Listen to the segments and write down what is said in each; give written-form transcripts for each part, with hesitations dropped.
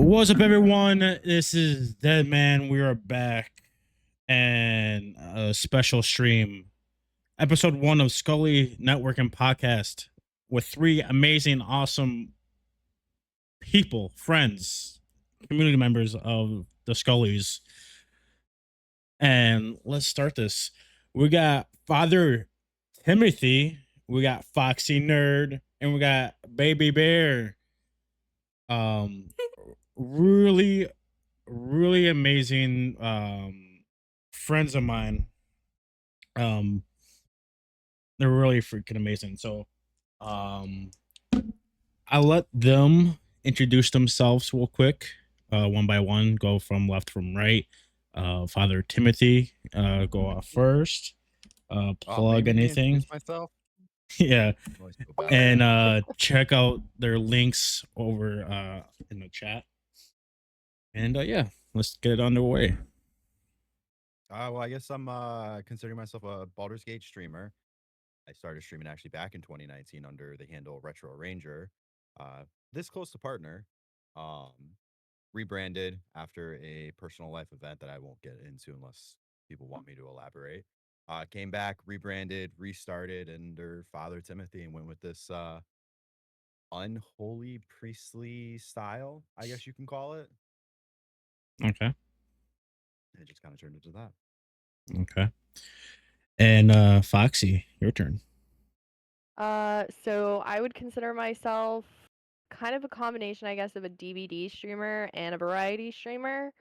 What's up, everyone? This is Dead Man. We are back and a special stream, episode 1 of Skully Networking Podcast, with 3 amazing, awesome people, friends, community members of the Scullys. And let's start this. We got Father Timothy, we got Foxy Nerd, and we got Baby Bear. Really really amazing friends of mine. um they're really freaking amazing. So um I let them introduce themselves real quick, one by one, go from left from right. Father Timothy, go off first. Oh, they Plug made me anything. introduce myself. Yeah, I always feel bad. and check out their links over in the chat. And yeah, let's get it underway. Well, I guess I'm considering myself a Baldur's Gate streamer. I started streaming actually back in 2019 under the handle Retro Ranger. This close to partner. Um, Rebranded after a personal life event that I won't get into unless people want me to elaborate. Came back, rebranded, restarted under Father Timothy, and went with this unholy priestly style, I guess you can call it. Okay. And it just kind of turned into that. Okay. And Foxy, your turn. So I would consider myself kind of a combination, I guess, of a DVD streamer and a variety streamer.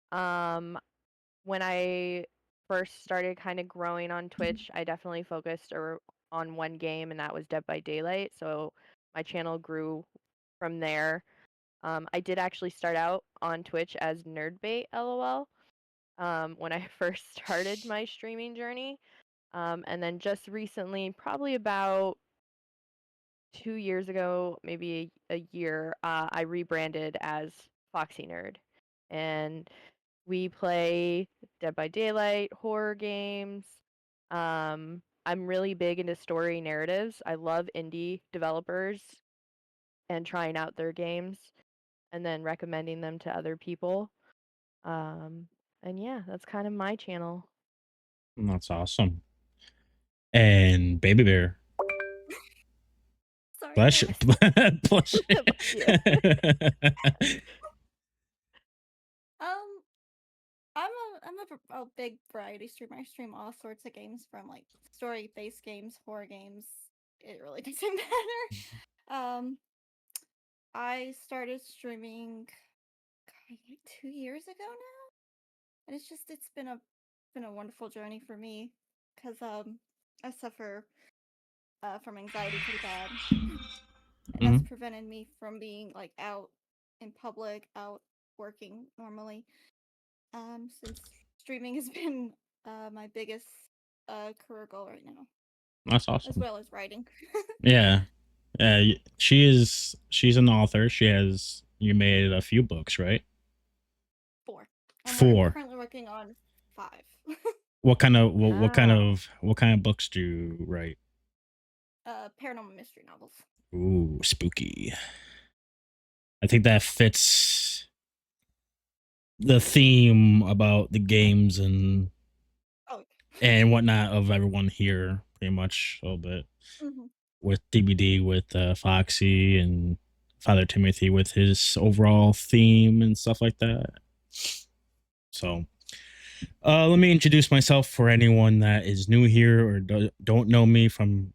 When I first started kind of growing on Twitch, I definitely focused on one game, and that was Dead by Daylight. So my channel grew from there. I did actually start out on Twitch as Nerdbait, LOL, when I first started my streaming journey. And then just recently, probably about 2 years ago, maybe a year, I rebranded as Foxy Nerd. And we play Dead by Daylight, horror games. I'm really big into story narratives. I love indie developers and trying out their games and then recommending them to other people. And yeah, that's kind of my channel. That's awesome. And Baby Bear. Sorry. Bless you. Bless you. Bless you. I'm a big variety streamer. I stream all sorts of games, from like story-based games, horror games. It really doesn't matter. I started streaming like 2 years ago now, and it's been a wonderful journey for me because I suffer from anxiety pretty bad, and that's prevented me from being like out in public, out working normally. Since streaming has been my biggest career goal right now. That's awesome. As well as writing. Yeah. She's an author. You made a few books, right? 4. Four. I'm currently working on 5. What kind of books do you write? Paranormal mystery novels. Ooh, spooky. I think that fits the theme about the games and whatnot of everyone here, pretty much a little bit. Mm-hmm. With DBD, with Foxy, and Father Timothy with his overall theme and stuff like that. So let me introduce myself for anyone that is new here or don't know me from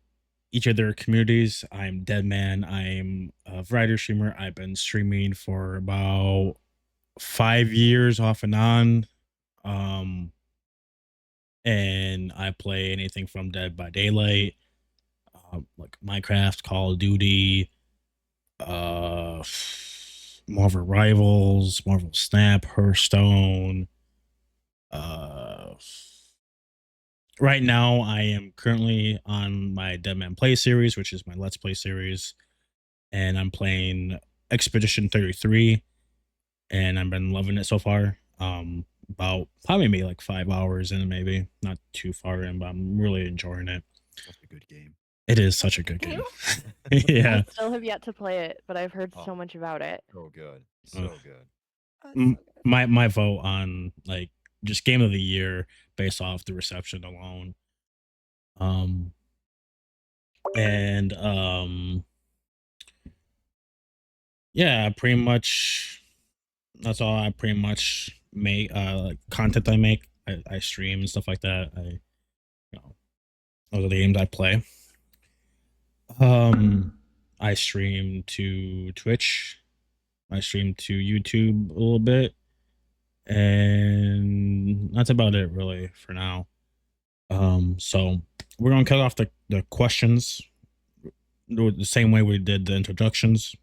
each of their communities. I'm Dead Man. I'm a variety streamer. I've been streaming for about 5 years off and on. And I play anything from Dead by Daylight, like Minecraft, Call of Duty, Marvel Rivals, Marvel Snap, Hearthstone. Right now, I am currently on my Dead Man Play series, which is my Let's Play series, and I'm playing Expedition 33, and I've been loving it so far. About probably maybe like 5 hours in, maybe not too far in, but I'm really enjoying it. That's a good game. It is such a good game. I Yeah. still have yet to play it, but I've heard so Oh. much about it. So good. Ugh. So good. Oh, it's so good. My vote on like just game of the year based off the reception alone. And yeah, pretty much that's all I pretty much make like content I make. I stream and stuff like that. Those are the games I play. I stream to Twitch. I stream to YouTube a little bit. And that's about it really for now. So we're gonna cut off the questions the same way we did the introductions.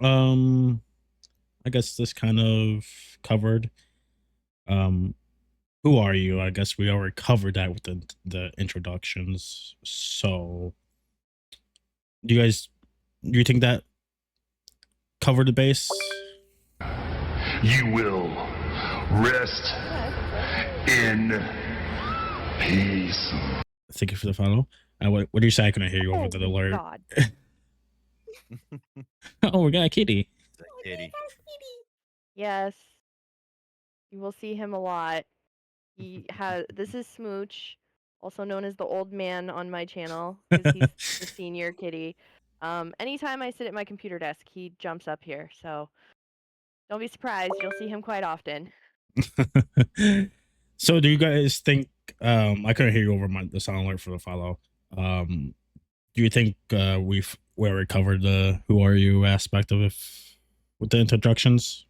I guess this kind of covered. Who are you? I guess we already covered that with the introductions. So do you think that covered the base? You will rest in peace. Thank you for the follow. What do you say? I couldn't hear you over Oh the my alert. God. Oh, we got a kitty. It's a kitty. Yes. You will see him a lot. This is Smooch, also known as the old man on my channel, because he's the senior kitty. Anytime I sit at my computer desk, he jumps up here, so don't be surprised. You'll see him quite often. So do you guys think I couldn't hear you over the sound alert for the follow. Do you think we already covered the who are you aspect of it with the introductions?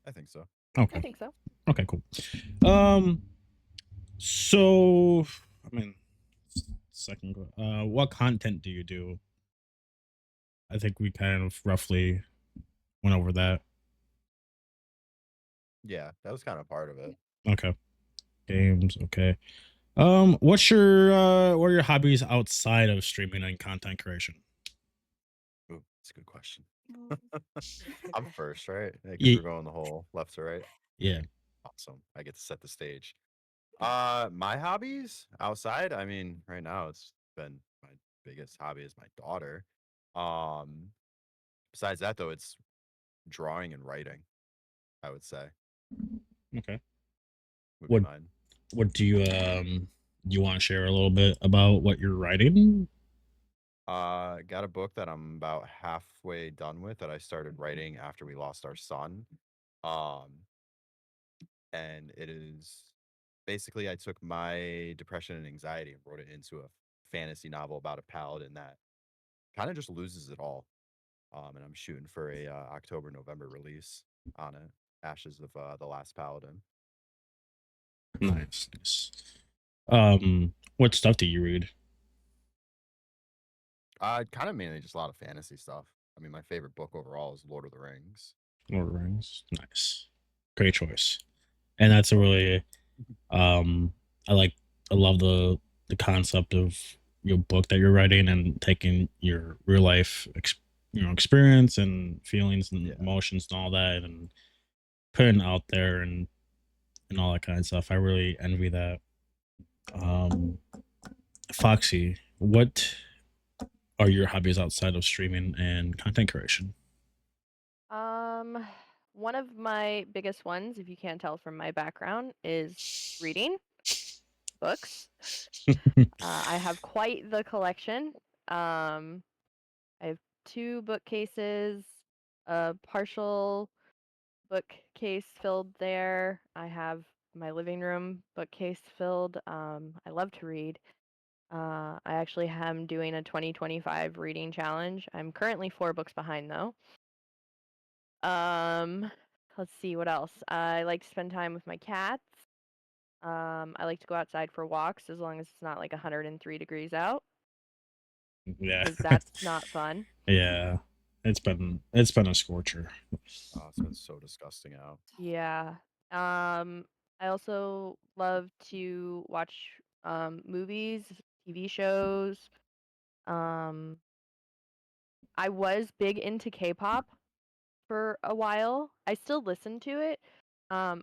I think so. Okay. I think so. Okay, cool. So I mean second what content do you do? I think we kind of roughly went over that. Yeah, that was kind of part of it. Okay. Games, okay. what are your hobbies outside of streaming and content creation? Ooh, that's a good question. Mm. I'm first, right? Because Ye- we're going the whole left to right. Yeah. Awesome. I get to set the stage. My hobbies outside, I mean, right now it's been my biggest hobby is my daughter. Um, besides that though, it's drawing and writing, I would say. Okay. Would What be mine. what do you want to share a little bit about what you're writing? Got a book that I'm about halfway done with that I started writing after we lost our son. Um, and it is basically I took my depression and anxiety and wrote it into a fantasy novel about a paladin that kind of just loses it all. And I'm shooting for a October-November release on it. Ashes of the Last Paladin. Nice. What stuff do you read? Kind of mainly just a lot of fantasy stuff. I mean, my favorite book overall is Lord of the Rings. Lord of the Rings. Nice. Great choice. And that's a really um I love the concept of your book that you're writing and taking your real life experience and feelings and Yeah. emotions and all that and putting it out there and all that kind of stuff. I really envy that. Foxy, what are your hobbies outside of streaming and content creation? One of my biggest ones, if you can't tell from my background, is reading books. I have quite the collection. I have 2 bookcases, a partial bookcase filled there. I have my living room bookcase filled. I love to read. I actually am doing a 2025 reading challenge. I'm currently 4 books behind though. Let's see what else. I like to spend time with my cats. I like to go outside for walks as long as it's not like 103 degrees out, Yeah. because that's not fun. Yeah. It's been a scorcher. Oh, it's been so disgusting out. Yeah. I also love to watch movies, TV shows. Um, I was big into K-pop for a while. I still listen to it. I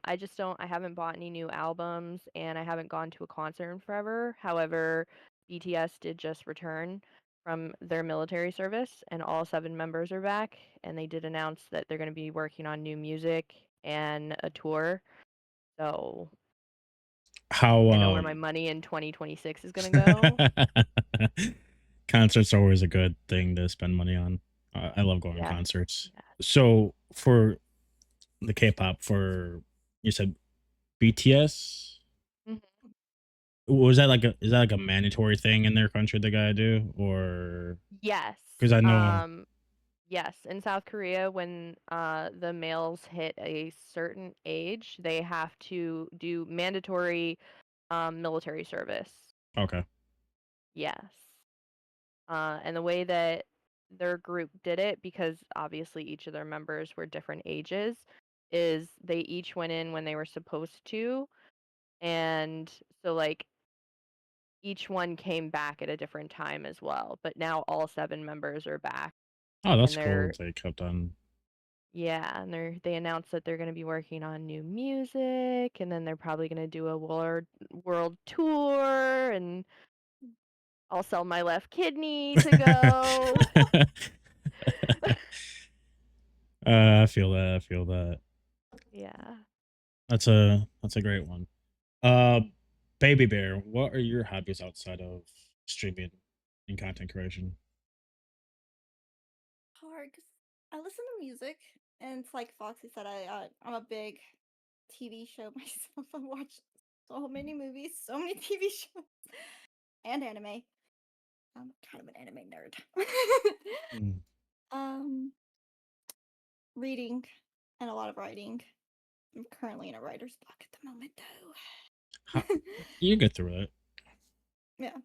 haven't bought any new albums and I haven't gone to a concert in forever. However, BTS did just return from their military service, and all 7 members are back. And they did announce that they're going to be working on new music and a tour. So How I know where my money in 2026 is going to go. concerts are always a good thing to spend money on. I love going to Yes. concerts. Yes. So for the K-pop, for you said BTS, Mhm. was that like is that like a mandatory thing in their country they gotta do, or Yes. because I know Yes. In South Korea, when the males hit a certain age, they have to do mandatory military service. okay, Yes. And the way that their group did it, because obviously each of their members were different ages, is they each went in when they were supposed to. And so, like, each one came back at a different time as well. But now all 7 members are back. oh that's And cool. They kept on. yeah, and they announced that they're going to be working on new music, and then they're probably going to do a world tour, and I'll sell my left kidney to go. I feel that. I feel that. Yeah. That's a great one. Uh, Baby Bear, what are your hobbies outside of streaming and content creation? Hard 'cause I listen to music, and it's like Foxy said, I'm a big TV show myself. I watch so many movies, so many TV shows, and anime. I'm kind of an anime nerd. Mm. um, Reading and a lot of writing. I'm currently in a writer's block at the moment, How, though. you get through it. Yeah.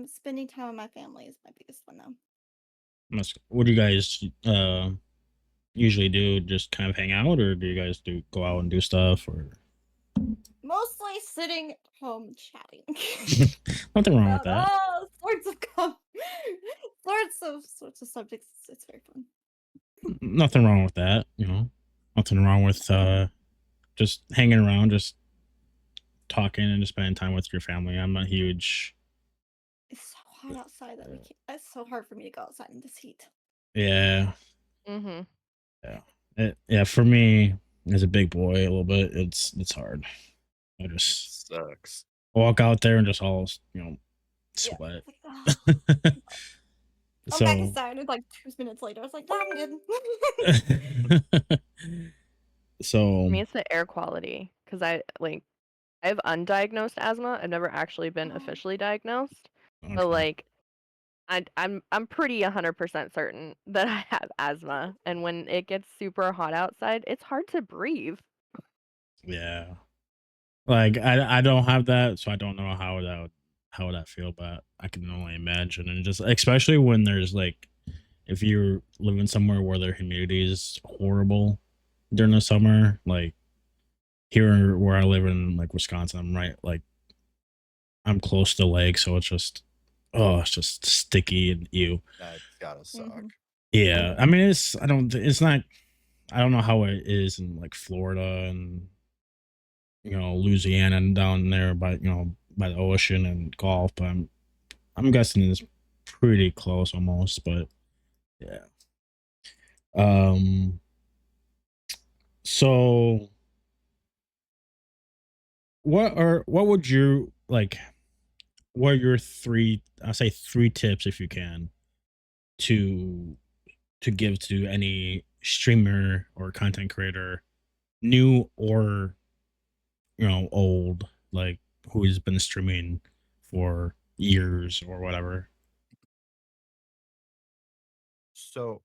Spending time with my family is my biggest one, though. What do you guys usually do? Just kind of hang out, or do you guys do go out and do stuff, or Mostly sitting at home chatting. nothing wrong with About that? all sorts of sorts of subjects. It's very fun. Nothing wrong with that. You know, nothing wrong with just hanging around, just talking and just spending time with your family. I'm a huge It's so hot outside that we can't. It's so hard for me to go outside in this heat. yeah. Mhm. Yeah, for me as a big boy, a little bit, it's hard. I just Sucks. walk out there and just all Yeah. sweat. It's like, oh. I'm back So inside. It's like 2 minutes later. I was like, no, I'm good. so For me, it's the air quality, because I have undiagnosed asthma. I've never actually been Oh. officially diagnosed, but okay. like I'm pretty 100% certain that I have asthma, and when it gets super hot outside, it's hard to breathe. Yeah. Like I don't have that, so I don't know how would that feel, but I can only imagine. And just especially when there's like if you're living somewhere where their humidity is horrible during the summer, like here where I live in like Wisconsin, I'm right like I'm close to the lake, so it's just it's just sticky and ew. That's gotta suck. Mhm. Yeah. I mean it's not I don't know how it is in like Florida and Louisiana and down there by by the ocean and Gulf, but I'm guessing it's pretty close almost, but yeah. Um so what would you like what are your I'll say three tips if you can to give to any streamer or content creator, new or old, like who's been streaming for years or whatever? So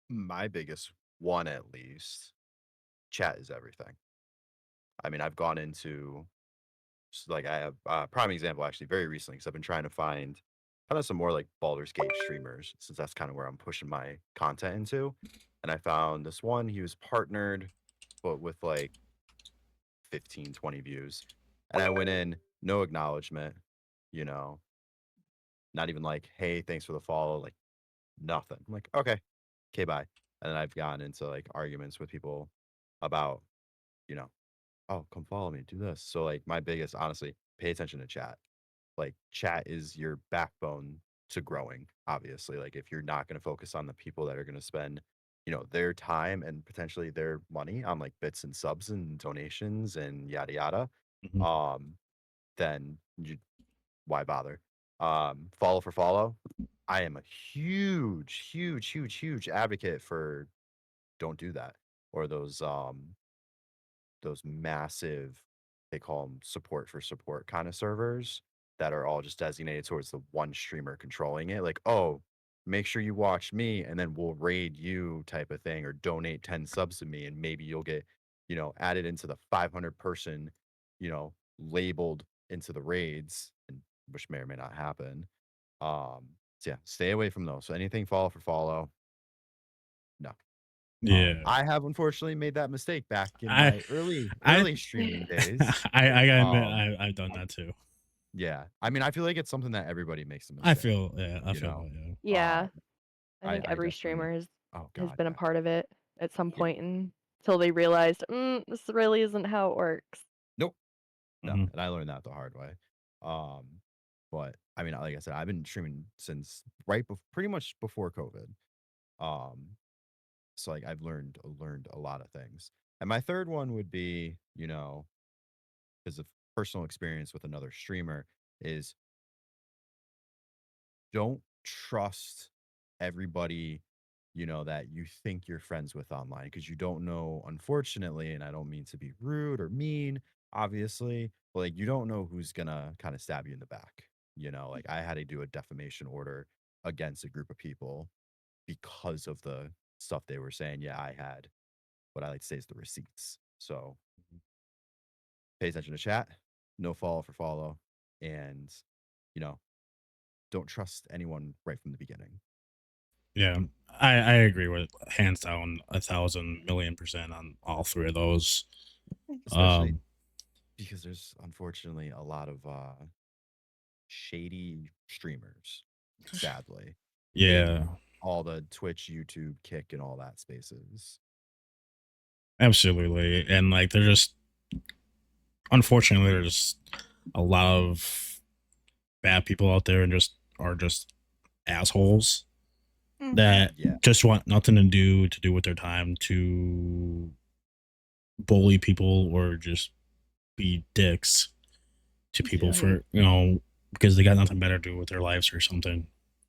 my biggest one, at least, chat is everything. I mean, I've gone into like I have prime example actually very recently because I've been trying to find kind of some more like Baldur's Gate streamers since that's kind of where I'm pushing my content into. And I found this one. He was partnered, but with like 15, 20 views. And I went in, no acknowledgement, you know, not even like, hey, thanks for the follow, like nothing. I'm like, okay, bye. And then I've gotten into like arguments with people about, you know, oh, come follow me, do this. So like my biggest, honestly, pay attention to chat. Like, chat is your backbone to growing, obviously. Like, if you're not going to focus on the people that are going to spend, their time and potentially their money on like bits and subs and donations and yada yada, Mhm. then why bother? Follow for follow. I am a huge, huge, huge, huge advocate for don't do that. Or those massive, they call them support for support kind of servers that are all just designated towards the one streamer controlling it. Like, oh, make sure you watch me and then we'll raid you type of thing, or donate 10 subs to me and maybe you'll get, added into the 500 person, labeled into the raids, and which may or may not happen. So yeah, stay away from those. So anything follow for follow, no. Yeah. I have unfortunately made that mistake back in I my early I streaming days. I gotta admit Um, I've done that too. yeah, I mean, I feel like it's something that everybody makes a I mistake. feel I You feel know, yeah. Yeah, um, I think I every definitely. streamer Oh has God, been a yeah, part of it at some yeah. point until they realized, this really isn't how it works. Nope, no, Mhm. and I learned that the hard way. Um, but I mean, like I said, I've been streaming since pretty much before COVID. Um, so like I've learned a lot of things. And my third one would be, because of personal experience with another streamer, is don't trust everybody, that you think you're friends with online, because you don't know, unfortunately, and I don't mean to be rude or mean, obviously, but like you don't know who's gonna kind of stab you in the back. Like I had to do a defamation order against a group of people because of the stuff they were saying. Yeah, I had what I like to say is the receipts. So pay attention to chat, no follow for follow, and you know, don't trust anyone right from the beginning. Yeah. I agree with hands down 1,000,000,000% on all three of those. Especially because there's unfortunately a lot of shady streamers, sadly, Yeah, in all the Twitch, YouTube, Kick, and all that spaces. absolutely. And like they're just unfortunately there's a lot of bad people out there and just are just assholes that Yeah, just want nothing to do with their time to bully people or just be dicks to people yeah, for because they got nothing better to do with their lives or something,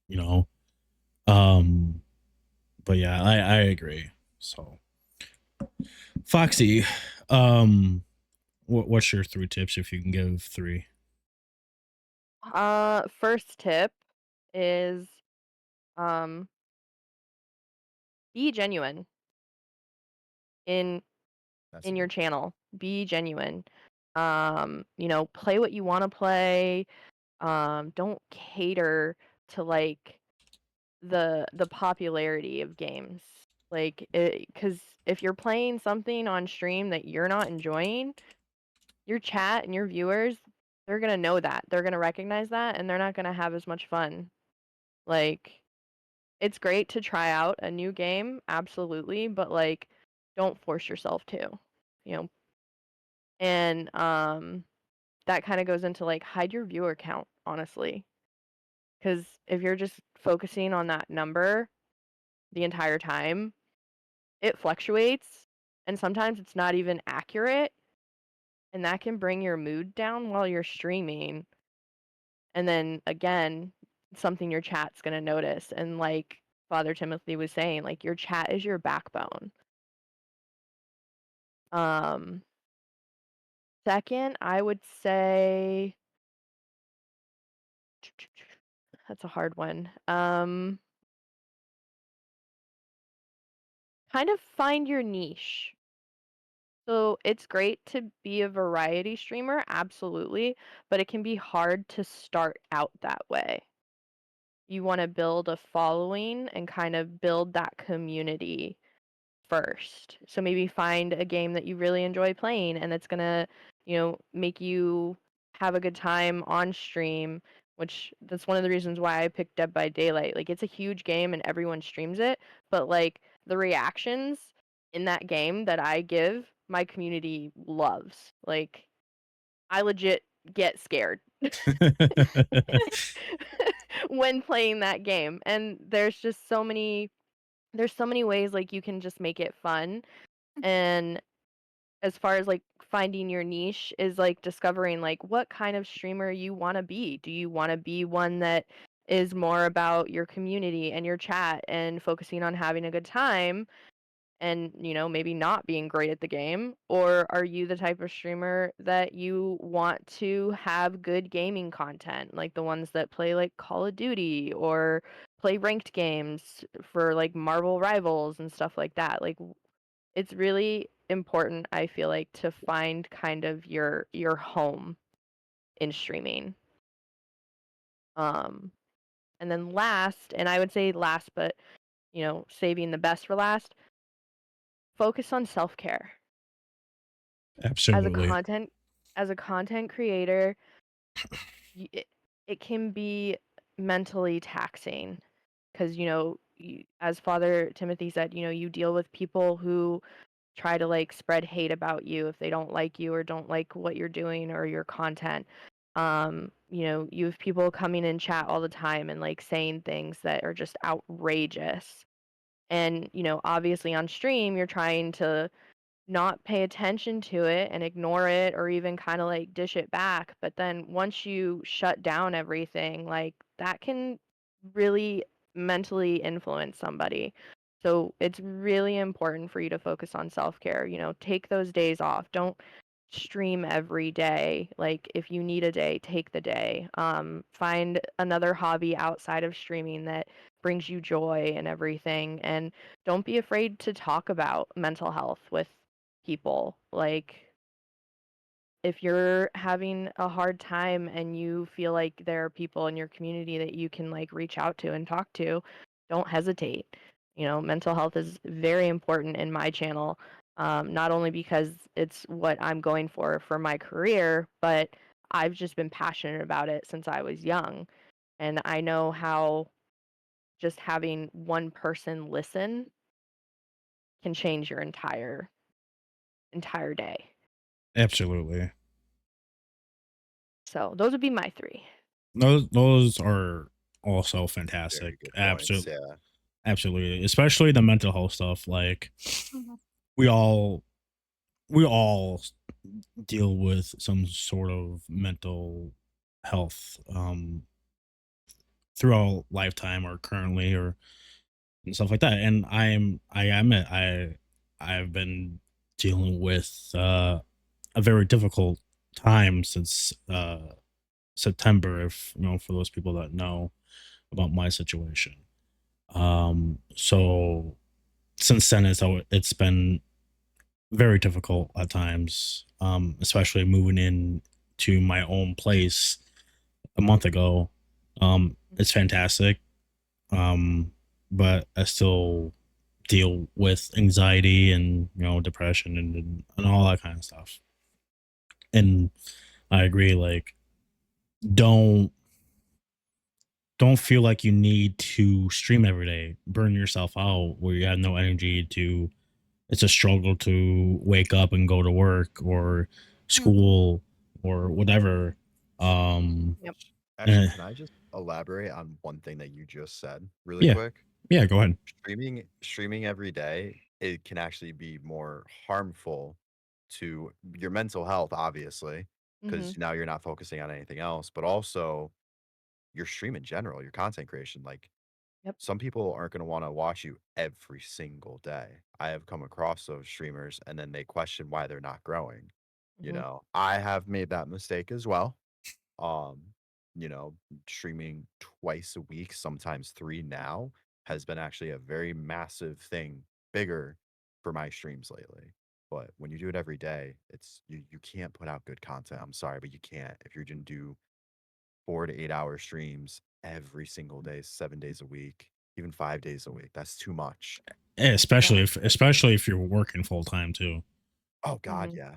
you know. Um but yeah, I agree. So Foxy, what's your 3 tips if you can give 3? First tip is um be genuine in that's a in your good one. channel. Be genuine. Play what you want to play. Don't cater to like the popularity of games. Like, because if you're playing something on stream that you're not enjoying, your chat and your viewers, they're gonna know that. They're gonna recognize that, and they're not gonna have as much fun. Like, it's great to try out a new game, absolutely, but like, don't force yourself to, you know. And that kind of goes into like hide your viewer count, honestly, because if you're just focusing on that number the entire time, it fluctuates, and sometimes it's not even accurate, and that can bring your mood down while you're streaming. And then again, something your chat's going to notice. And like Father Timothy was saying, like your chat is your backbone. Um Second, I would say that's a hard one. Kind of find your niche. So it's great to be a variety streamer, absolutely, but it can be hard to start out that way. You want to build a following and kind of build that community first. So maybe find a game that you really enjoy playing and it's gonna, make you have a good time on stream, which that's one of the reasons why I picked Dead by Daylight. Like it's a huge game and everyone streams it, but like the reactions in that game that I give, my community loves. Like I legit get scared when playing that game. And there's so many ways like you can just make it fun. And as far as like finding your niche is like discovering like what kind of streamer you want to be. Do you want to be one that is more about your community and your chat and focusing on having a good time and, maybe not being great at the game? Or are you the type of streamer that you want to have good gaming content, like the ones that play like Call of Duty or play ranked games for like Marvel Rivals and stuff like that? Like it's really important, I feel like, to find kind of your home in streaming. Um, and then last, and I would say last, but saving the best for last, focus on self-care. As a Absolutely. content creator, it can be mentally taxing because as Father Timothy said, you deal with people who try to like spread hate about you if they don't like you or don't like what you're doing or your content. You have people coming in chat all the time and like saying things that are just outrageous. And, obviously on stream, you're trying to not pay attention to it and ignore it or even kind of like dish it back. But then once you shut down everything, like that can really mentally influence somebody. So it's really important for you to focus on self-care. Take those days off. Don't stream every day. Like if you need a day, take the day. Find another hobby outside of streaming that brings you joy and everything. And don't be afraid to talk about mental health with people. Like if you're having a hard time and you feel like there are people in your community that you can like reach out to and talk to, don't hesitate. Mental health is very important in my channel, not only because it's what I'm going for my career, but I've just been passionate about it since I was young. And I know how just having one person listen can change your entire day. Absolutely. So those would be my three. Those are also Very fantastic. good points. Absolutely. Yeah. Absolutely. Especially the mental health stuff. Like Mhm. we all deal with some sort of mental health throughout lifetime or currently or and stuff like that. And I've been dealing with a very difficult time since September, if for those people that know about my situation. So since then it's been very difficult at times, especially moving in to my own place a month ago. It's fantastic. But I still deal with anxiety and depression and all that kind of stuff. And I agree, like don't don't feel like you need to stream every day, burn yourself out where you have no energy to. It's a struggle to wake up and go to work or school or whatever. Um, Yep. Actually, eh, can I just elaborate on one thing that you just said really yeah, quick? yeah, go ahead. Streaming every day, it can actually be more harmful to your mental health, obviously, Mm-hmm. because now you're not focusing on anything else, but also your stream in general, your content creation. Like Yep. some people aren't going to want to watch you every single day. I have come across those streamers and then they question why they're not growing. Mm-hmm. I have made that mistake as well. Um, Streaming twice a week, sometimes three now, has been actually a very massive thing, bigger for my streams lately. But when you do it every day, you can't put out good content. I'm sorry, but you can't. If you're gonna do 4 to 8 hour streams every single day, 7 days a week, even 5 days a week, that's too much. Especially Yeah. if you're working full time too. Oh God, Mm-hmm. yeah.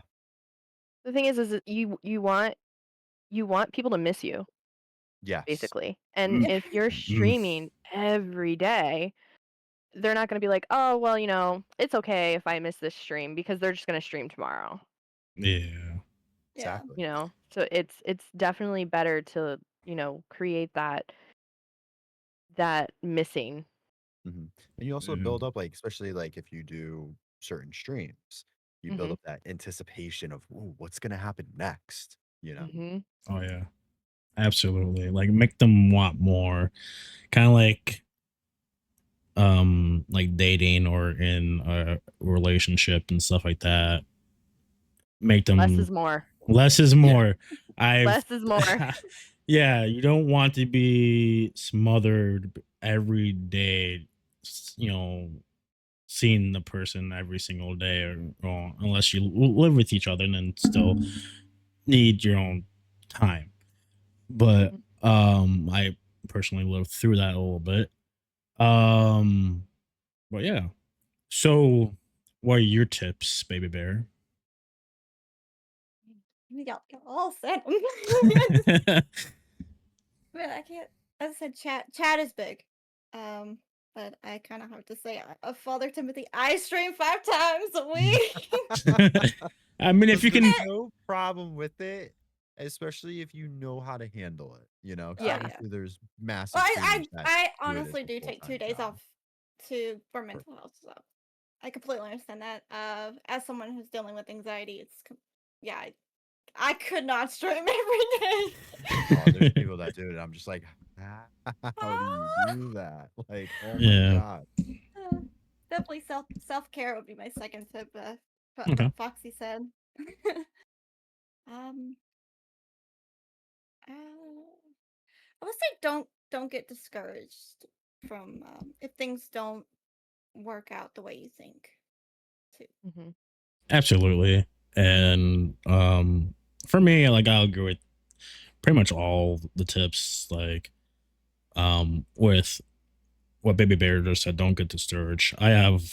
The thing is that you want people to miss you, Yes. basically. And Mm, if you're mm, streaming every day, they're not going to be like, oh, well, it's okay if I miss this stream because they're just going to stream tomorrow. yeah. Yeah. Exactly. you know. So it's definitely better to, create that missing. And you also Mm. build up, like, especially like if you do certain streams, you build Mhm. up that anticipation of, ooh, what's gonna happen next, you know? Mhm. Oh yeah, absolutely. Like make them want more. Kind of like dating or in a relationship and stuff like that. Make Less them is more. less is Yeah. more. I've Less is more. yeah, you don't want to be smothered every day, you know, seeing the person every single day, or well, unless you live with each other and then still need your own time. But Mhm. I personally lived through that a little bit. Um but yeah. So what are your tips, baby bear? Y'all all said 'em. But I can't. As I said, chat is big. But I kind of have to say, Father Timothy, I stream 5 times a week. I mean, if you There's can no problem with it, especially if you know how to handle it, you know, because Yeah. obviously there's Well, massive streamers that I do it as honestly a do take full-time 2 days job. off for mental health. So I completely understand that. As someone who's dealing with anxiety, yeah, I could not stream every day. Oh, there's people that do it. I'm just like, how do you do that? Like, oh my yeah. God. Definitely self-care would be my second tip. Okay. What Foxy said. um, uh, I would say don't get discouraged from if things don't work out the way you think. Too. Mhm. Absolutely. And for me, like I'll agree with pretty much all the tips, like with what Baby Bear just said, don't get discouraged. I have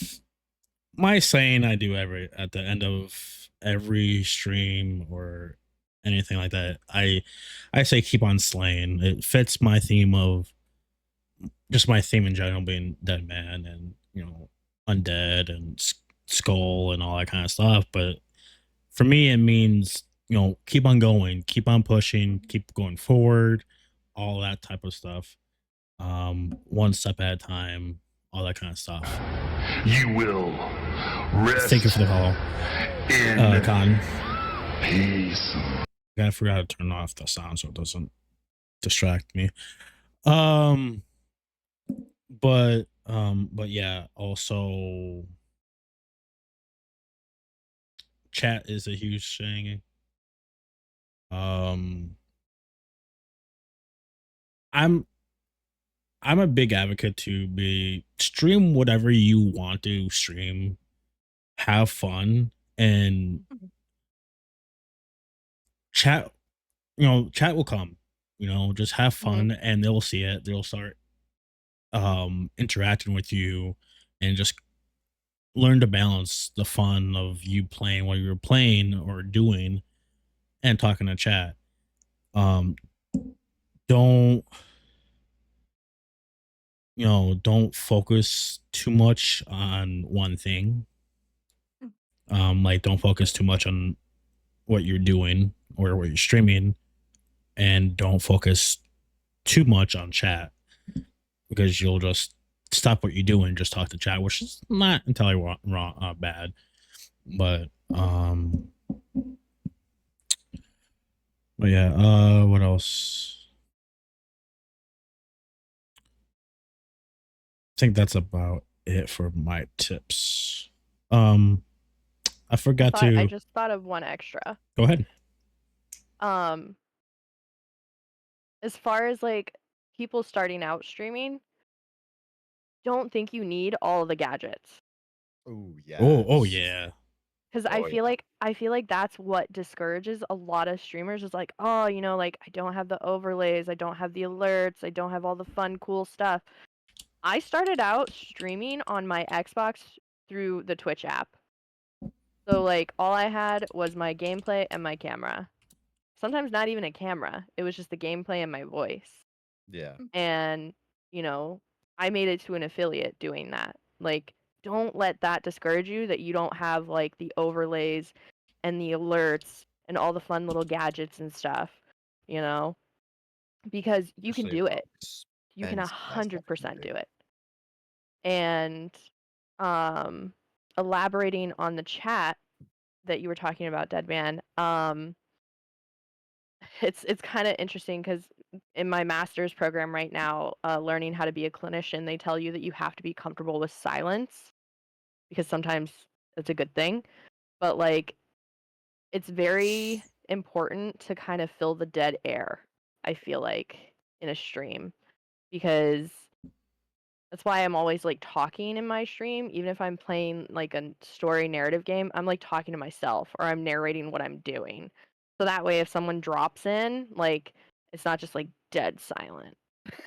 my saying I do every at the end of every stream or anything like that. I say keep on slaying. It fits my theme of just my theme in general being dead man and undead and skull and all that kind of stuff. But for me, it means keep on going, keep on pushing, keep going forward, all that type of stuff. One step at a time, all that kind of stuff. You will Thank you rest for the call, in Con. peace. I forgot to turn off the sound so it doesn't distract me. Um, but yeah, also chat is a huge thing. Um, I'm I'm a big advocate to be stream whatever you want to stream, have fun, and Mhm. chat. Chat will come. Just have Mhm. fun, and they'll see it. They'll start interacting with you, and just learn to balance the fun of you playing while you're playing or doing and talking to chat. Um, don't don't focus too much on one thing. Like don't focus too much on what you're doing or what you're streaming, and don't focus too much on chat because you'll just stop what you're doing and just talk to chat, which is not entirely wrong, bad. But yeah, what else? I think that's about it for my tips. I forgot I to just thought of one extra. go ahead. Um, as far as like people starting out streaming, don't think you need all the gadgets. Oh, Oh yes. yeah. Because Oh, yeah. I feel like that's what discourages a lot of streamers is like, oh, like I don't have the overlays, I don't have the alerts, I don't have all the fun, cool stuff. I started out streaming on my Xbox through the Twitch app. So like all I had was my gameplay and my camera. Sometimes not even a camera. It was just the gameplay and my voice. Yeah. And, you know, I made it to an affiliate doing that. Like, don't let that discourage you that you don't have like the overlays and the alerts and and all the fun little gadgets and stuff, you know, because you can Especially do if it. You can expensive as stuff can 100% be. do it. And um, elaborating on the chat that you were talking about, Deadman, it's kind of interesting because in my master's program right now, learning how to be a clinician, they tell you that you have to be comfortable with silence because sometimes it's a good thing. But like, it's very important to kind of fill the dead air, I feel like, in a stream because that's why I'm always like talking in my stream, even if I'm playing like a story narrative game, I'm like talking to myself or I'm narrating what I'm doing. So that way if someone drops in, like it's not just like dead silent.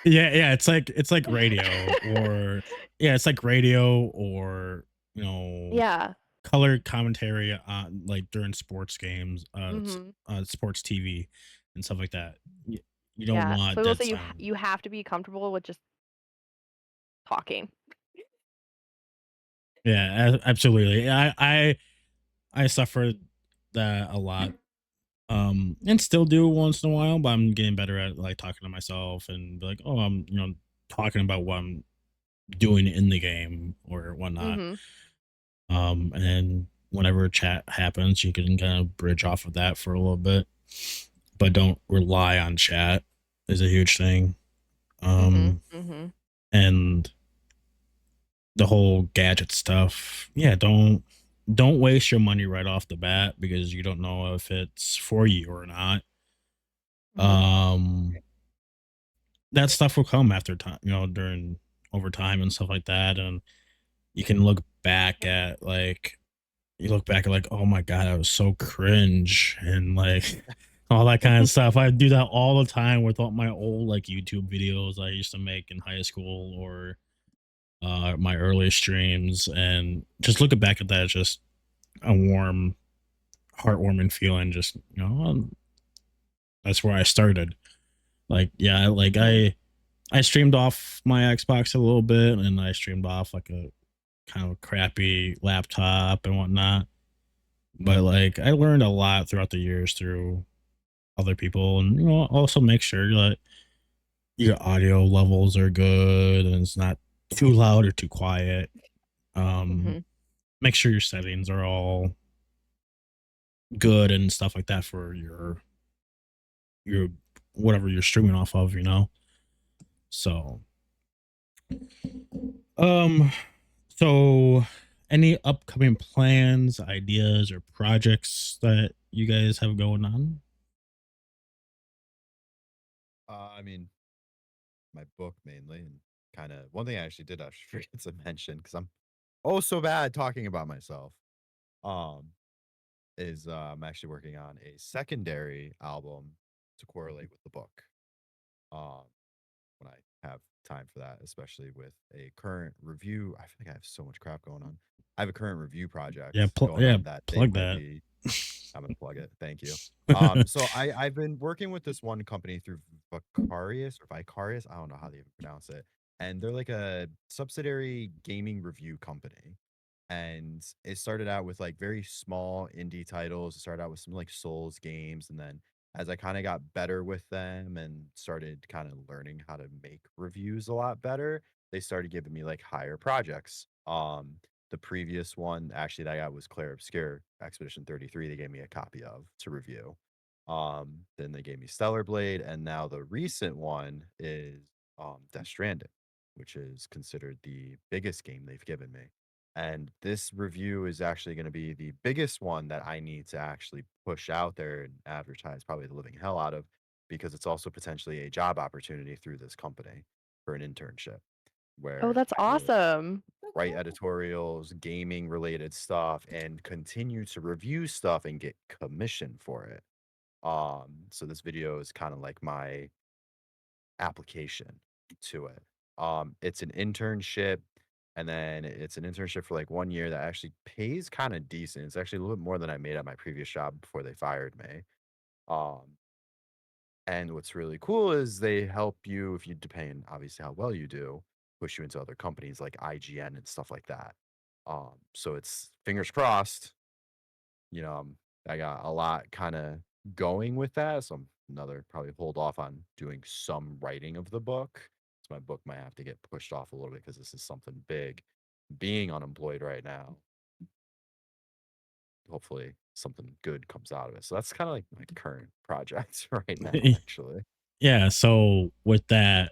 Yeah, it's like radio or it's like radio or you know Yeah. color commentary on like during sports games, Mhm. sports TV and stuff like that. You don't Yeah. want So I will dead say silence. you have to be comfortable with just talking. Yeah, absolutely. I suffered that a lot. And still do once in a while, but I'm getting better at like talking to myself and be like, oh, I'm talking about what I'm doing in the game or whatnot. Mhm. And whenever chat happens, you can kind of bridge off of that for a little bit, but don't rely on chat is a huge thing. Mhm. Mhm. And the whole gadget stuff, yeah, don't waste your money right off the bat because you don't know if it's for you or not. Mhm. That stuff will come after time, during over time and stuff like that, and you can look back at like oh my god, I was so cringe and like all that kind of stuff. I do that all the time with all my old like YouTube videos I used to make in high school or my early streams, and just looking back at that, it's just a heartwarming feeling. Just that's where I started. Like yeah, like Mhm. I streamed off my Xbox a little bit, and I streamed off like a kind of a crappy laptop and whatnot. But like I learned a lot throughout the years through other people, and also make sure that your audio levels are good and it's not too loud or too quiet. Um, Mhm. make sure your settings are all good and stuff like that for your whatever you're streaming off of, So, um, so any upcoming plans, ideas, or projects that you guys have going on? I mean, my book mainly, and kind of one thing I actually did actually forget to mention because I'm oh so bad talking about myself. Um, is I'm actually working on a secondary album to correlate with the book. Um, when I have time for that, especially with a current review. I feel like I have so much crap going on. I have a current review project going Yeah, on that they plug might that. be. I'm gonna plug it. Thank you. So I've been working with this one company through Vicarious or Vicarious. I don't know how they even pronounce it, and they're like a subsidiary gaming review company. And it started out with like very small indie titles. It started out with some like Souls games, and then as I kind of got better with them and started kind of learning how to make reviews a lot better, they started giving me like higher projects. The previous one actually that I got was Claire Obscure Expedition 33. They gave me a copy of to review. Then they gave me Stellar Blade, and now the recent one is Death Stranding, which is considered the biggest game they've given me. And this review is actually going to be the biggest one that I need to actually push out there and advertise probably the living hell out of because it's also potentially a job opportunity through this company for an internship Oh, where that's I will awesome. So write cool. editorials, gaming related stuff, and continue to review stuff and get commission for it. So this video is kind of like my application to it. It's an internship, and then it's an internship for like 1 year that actually pays kind of decent. It's actually a little bit more than I made at my previous job before they fired me. Um, and what's really cool is they help you if you depend obviously how well you do, push you into other companies like IGN and stuff like that. So it's fingers crossed, I'm I got a lot kind of going with that. So I'm probably hold off on doing some writing of the book. So my book might have to get pushed off a little bit because this is something big. Being unemployed right now, hopefully something good comes out of it. So that's kind of like my current projects right now, actually. Yeah, so with that,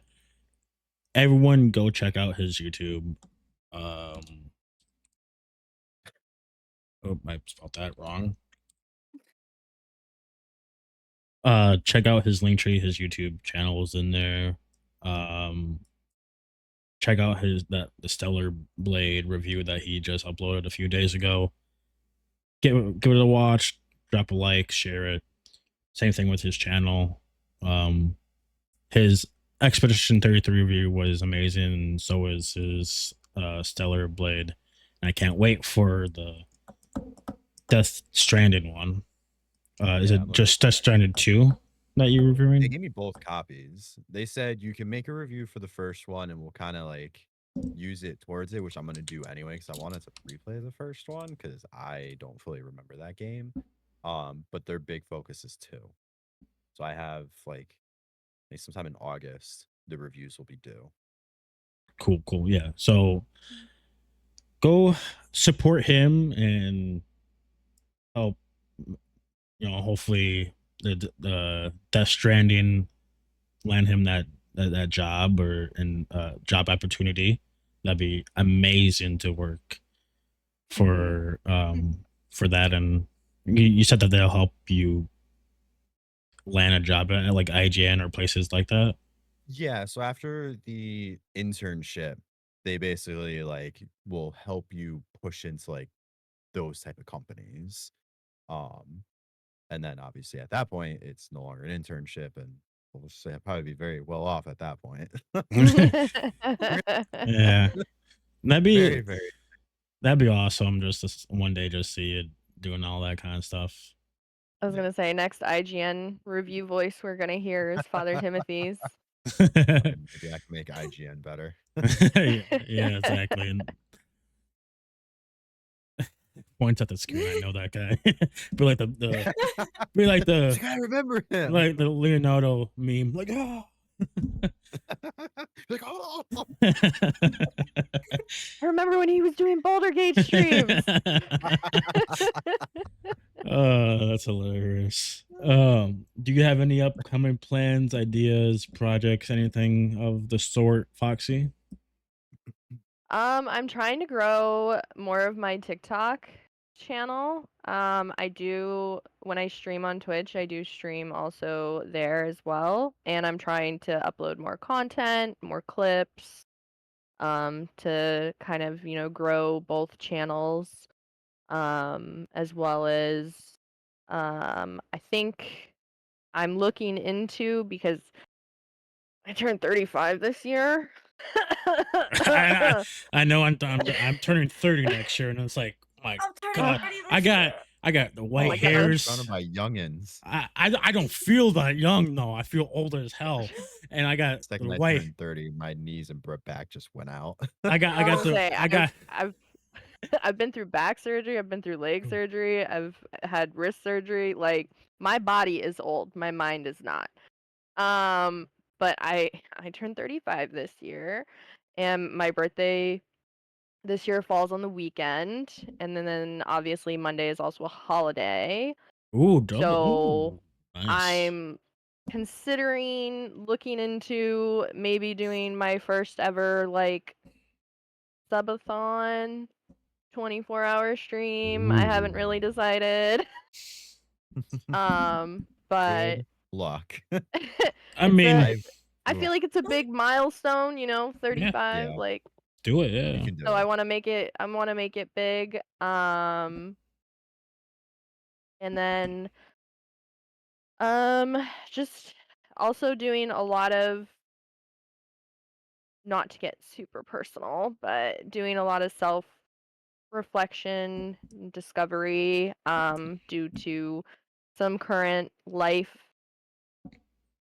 everyone go check out his YouTube. Oh, I spelled that wrong. Check out his link tree. His YouTube channel is in there. Check out the Stellar Blade review that he just uploaded a few days ago. Give it a watch. Drop a like, share it. Same thing with his channel. His Expedition 33 review was amazing, and so is his Stellar Blade. And I can't wait for the Death Stranding one. Is Yeah, it just Death Stranded 2 that you're They reviewing? gave me both copies. They said you can make a review for the first one and we'll kind of like use it towards it, which I'm going to do anyway because I wanted to replay the first one because I don't fully remember that game. But their big focus is 2. So I have like maybe sometime in August, the reviews will be due. Cool. Yeah. So go support him and help. Hopefully the Death Stranding land him that job or and job opportunity. That'd be amazing to work for that. And you said that they'll help you land a job at like IGN or places like that. Yeah, so after the internship, they basically like will help you push into like those type of companies. Um And then obviously at that point, it's no longer an internship, and we'll say I'd probably be very well off at that point. Yeah, that'd Very, be very. that'd be awesome. Just one day, just see it doing all that kind of stuff. I was gonna say next IGN review voice we're gonna hear is Father Timothy's. Maybe I can make IGN better. Yeah, exactly. And points at the screen. I know that guy. Be like be like I remember him. like the Leonardo meme. Like, oh. Like, oh, I remember when he was doing Boulder Gate streams. That's hilarious. Do you have any upcoming plans, ideas, projects, anything of the sort, Foxy? I'm trying to grow more of my TikTok channel. I do when I stream on Twitch, I do stream also there as well, and I'm trying to upload more content, more clips, to kind of, grow both channels, as well as, I think I'm looking into because I turned 35 this year. I know I'm turning 30 next year, and it's like, my I'm turning God, 30 this I got year. I got the oh white my God, I'm surrounded hairs. by youngins. I don't feel that young though. I feel old as hell, and I got The second the I white. turned 30, my knees and back just went out. I got the say, I got. I've been through back surgery, I've been through leg surgery, I've had wrist surgery. Like my body is old, my mind is not. But I turned 35 this year, and my birthday this year falls on the weekend, and then obviously Monday is also a holiday. Ooh, double. So Ooh, nice. I'm considering looking into maybe doing my first ever like subathon 24-hour stream. I haven't really decided. But Good luck. I mean, I feel like it's a big milestone, 35. Yeah. Like, do it. You Yeah. can do so it. I want to make it big. And then just also doing a lot of, not to get super personal, but doing a lot of self reflection and discovery due to some current life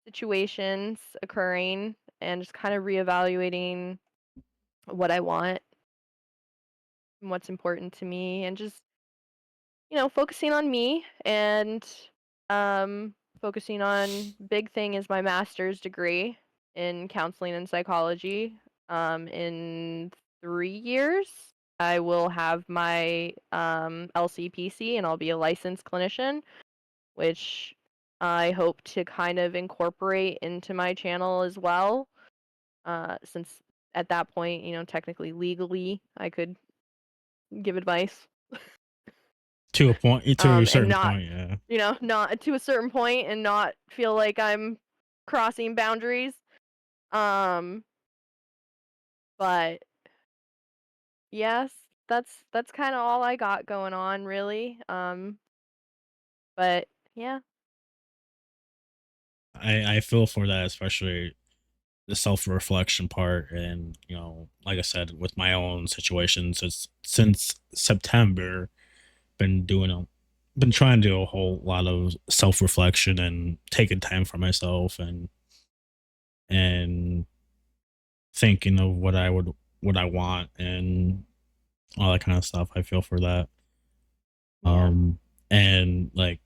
situations occurring, and just kind of reevaluating what I want and what's important to me, and just focusing on me and focusing on big thing is my master's degree in counseling and psychology. In 3 years, I will have my LCPC and I'll be a licensed clinician, which I hope to kind of incorporate into my channel as well. Since at that point, technically legally, I could give advice. To a point, to a And certain not, point, yeah. not to a certain point and not feel like I'm crossing boundaries. But yes, that's kind of all I got going on, really. But yeah. I feel for that, especially the self-reflection part. And like I said, with my own situations, it's since September been trying to do a whole lot of self-reflection and taking time for myself and thinking of what I want and all that kind of stuff. I feel for that. Yeah. And like,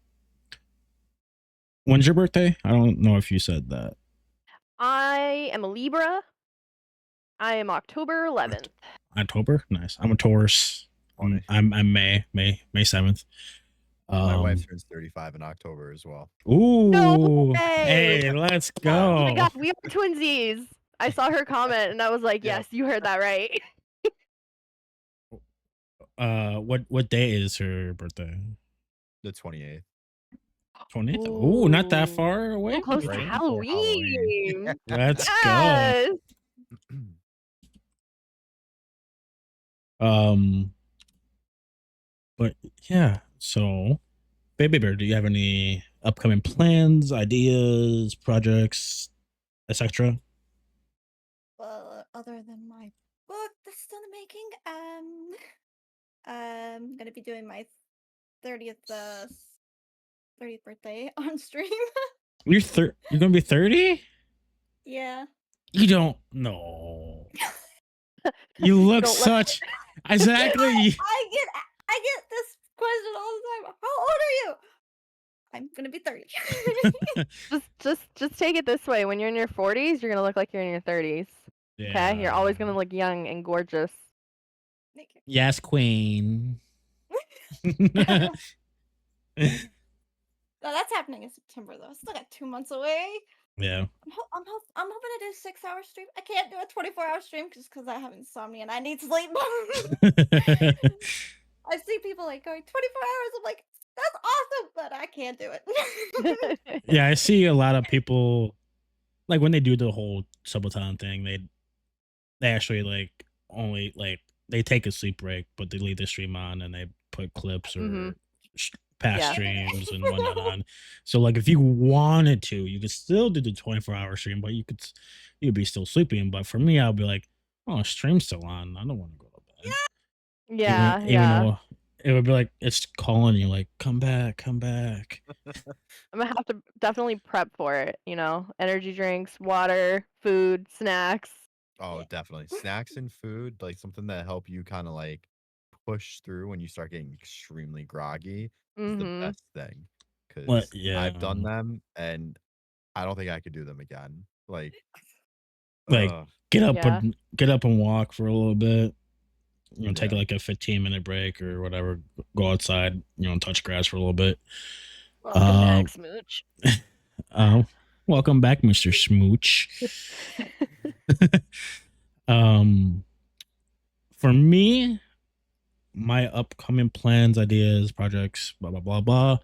when's your birthday? I don't know if you said that. I am a Libra. I am October 11th. October? Nice. I'm a Taurus. Oh, nice. I'm May 7th. My wife turns 35 in October as well. Ooh. No Hey, way! let's Oh my go. god, we are twinsies. I saw her comment and I was like, Yep. yes, you heard that right. What day is her birthday? The 28th. 20th? Ooh, not that Ooh. far away. So close to Right before Halloween. Let's go. Yes. But yeah, so Baby Bear, do you have any upcoming plans, ideas, projects, etc.? Well, other than my book that's still in the making, I'm gonna be doing my 30th 30th birthday on stream. You're gonna be 30? Yeah. You don't know. You look Don't such exactly. I get this question all the time. How old are you? I'm gonna be 30. just take it this way. When you're in your 40s, you're gonna look like you're in your 30s. Okay? You're always gonna look young and gorgeous. Thank you. Yes, queen. No, that's happening in September though. Still got 2 months away. Yeah. I'm hoping to do a 6-hour stream. I can't do a 24-hour stream just because I have insomnia and I need sleep. I see people like going 24 hours. I'm like, that's awesome, but I can't do it. Yeah, I see a lot of people like when they do the whole subathon thing, they actually like only like they take a sleep break, but they leave the stream on and they put clips or past Yeah. streams and whatnot on. So like if you wanted to, you could still do the 24-hour stream, but you'd be still sleeping. But for me, I'll be like, oh, stream's still on. I don't want to go to bed. Yeah, Even yeah. though it would be like it's calling you, like, come back. I'm gonna have to definitely prep for it, energy drinks, water, food, snacks. Oh, definitely. Snacks and food, like something that help you kind of like push through when you start getting extremely groggy is the Mm-hmm. best thing. What? Because Yeah. I've done them and I don't think I could do them again. Like, Like ugh. get up Yeah. and walk for a little bit. Take Yeah. like a 15-minute break or whatever. Go outside, touch grass for a little bit. Welcome back, Smooch. Welcome back, Mr. Smooch. For me, my upcoming plans, ideas, projects, blah blah blah blah.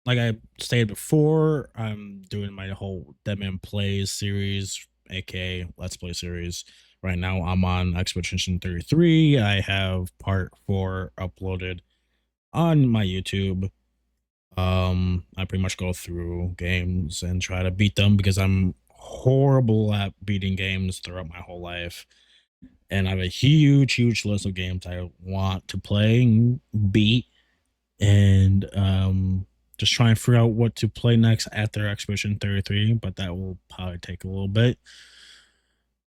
Like I stated before, I'm doing my whole Dead Man Plays series, aka Let's Play series. Right now, I'm on Expedition 33. I have part 4 uploaded on my YouTube. I pretty much go through games and try to beat them because I'm horrible at beating games throughout my whole life. And I have a huge list of games I want to play and beat. And just try and figure out what to play next after Expedition 33, but that will probably take a little bit.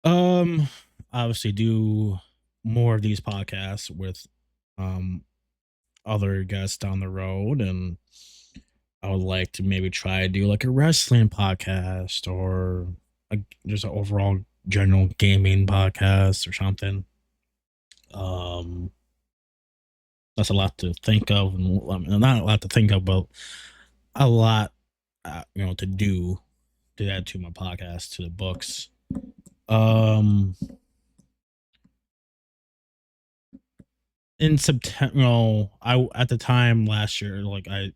Obviously do more of these podcasts with other guests down the road, and I would like to maybe try to do like a wrestling podcast or just an overall general gaming podcast or something. That's a lot to think of, and not a lot to think of, but a lot, to do to add to my podcast, to the books. In September, I at the time last year, like I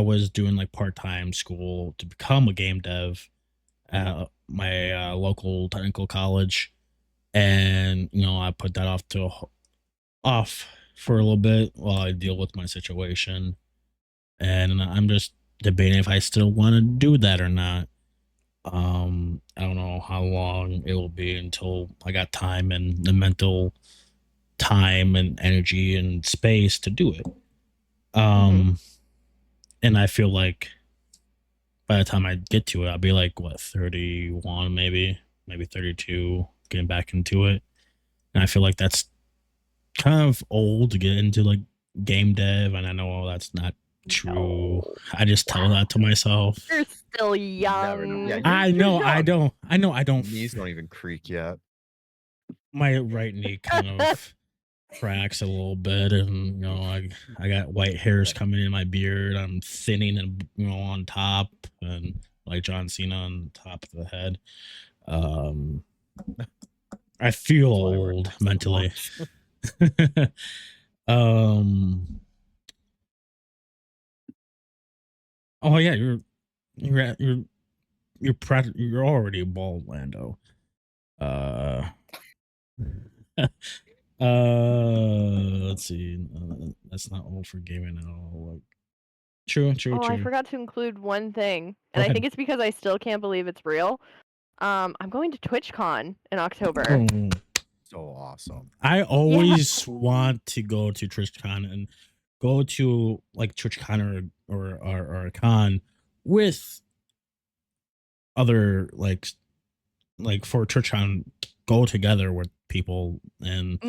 was doing like part-time school to become a game dev at my local technical college, and I put that off for a little bit while I deal with my situation, and I'm just debating if I still want to do that or not. I don't know how long it will be until I got time and the mental time and energy and space to do it. And I feel like by the time I get to it, I'll be like, what, 31, maybe 32, getting back into it. And I feel like that's kind of old to get into like game dev. And I know that's not true. No. I just tell that to myself. You're still never know. young. Yeah, I know, I young. don't. Knees don't even creak yet. My right knee kind of cracks a little bit, and I got white hairs coming in my beard. I'm thinning and on top, and like John Cena on top of the head. I feel old mentally. Oh yeah, you're already bald, Lando. Let's see. That's not old for gaming at all. Like, true. I forgot to include one thing, Go and I ahead. think it's because I still can't believe it's real. I'm going to TwitchCon in October. Oh, So awesome. I always want to go to TwitchCon and go to like TwitchCon or a con with other like for TwitchCon, go together with people and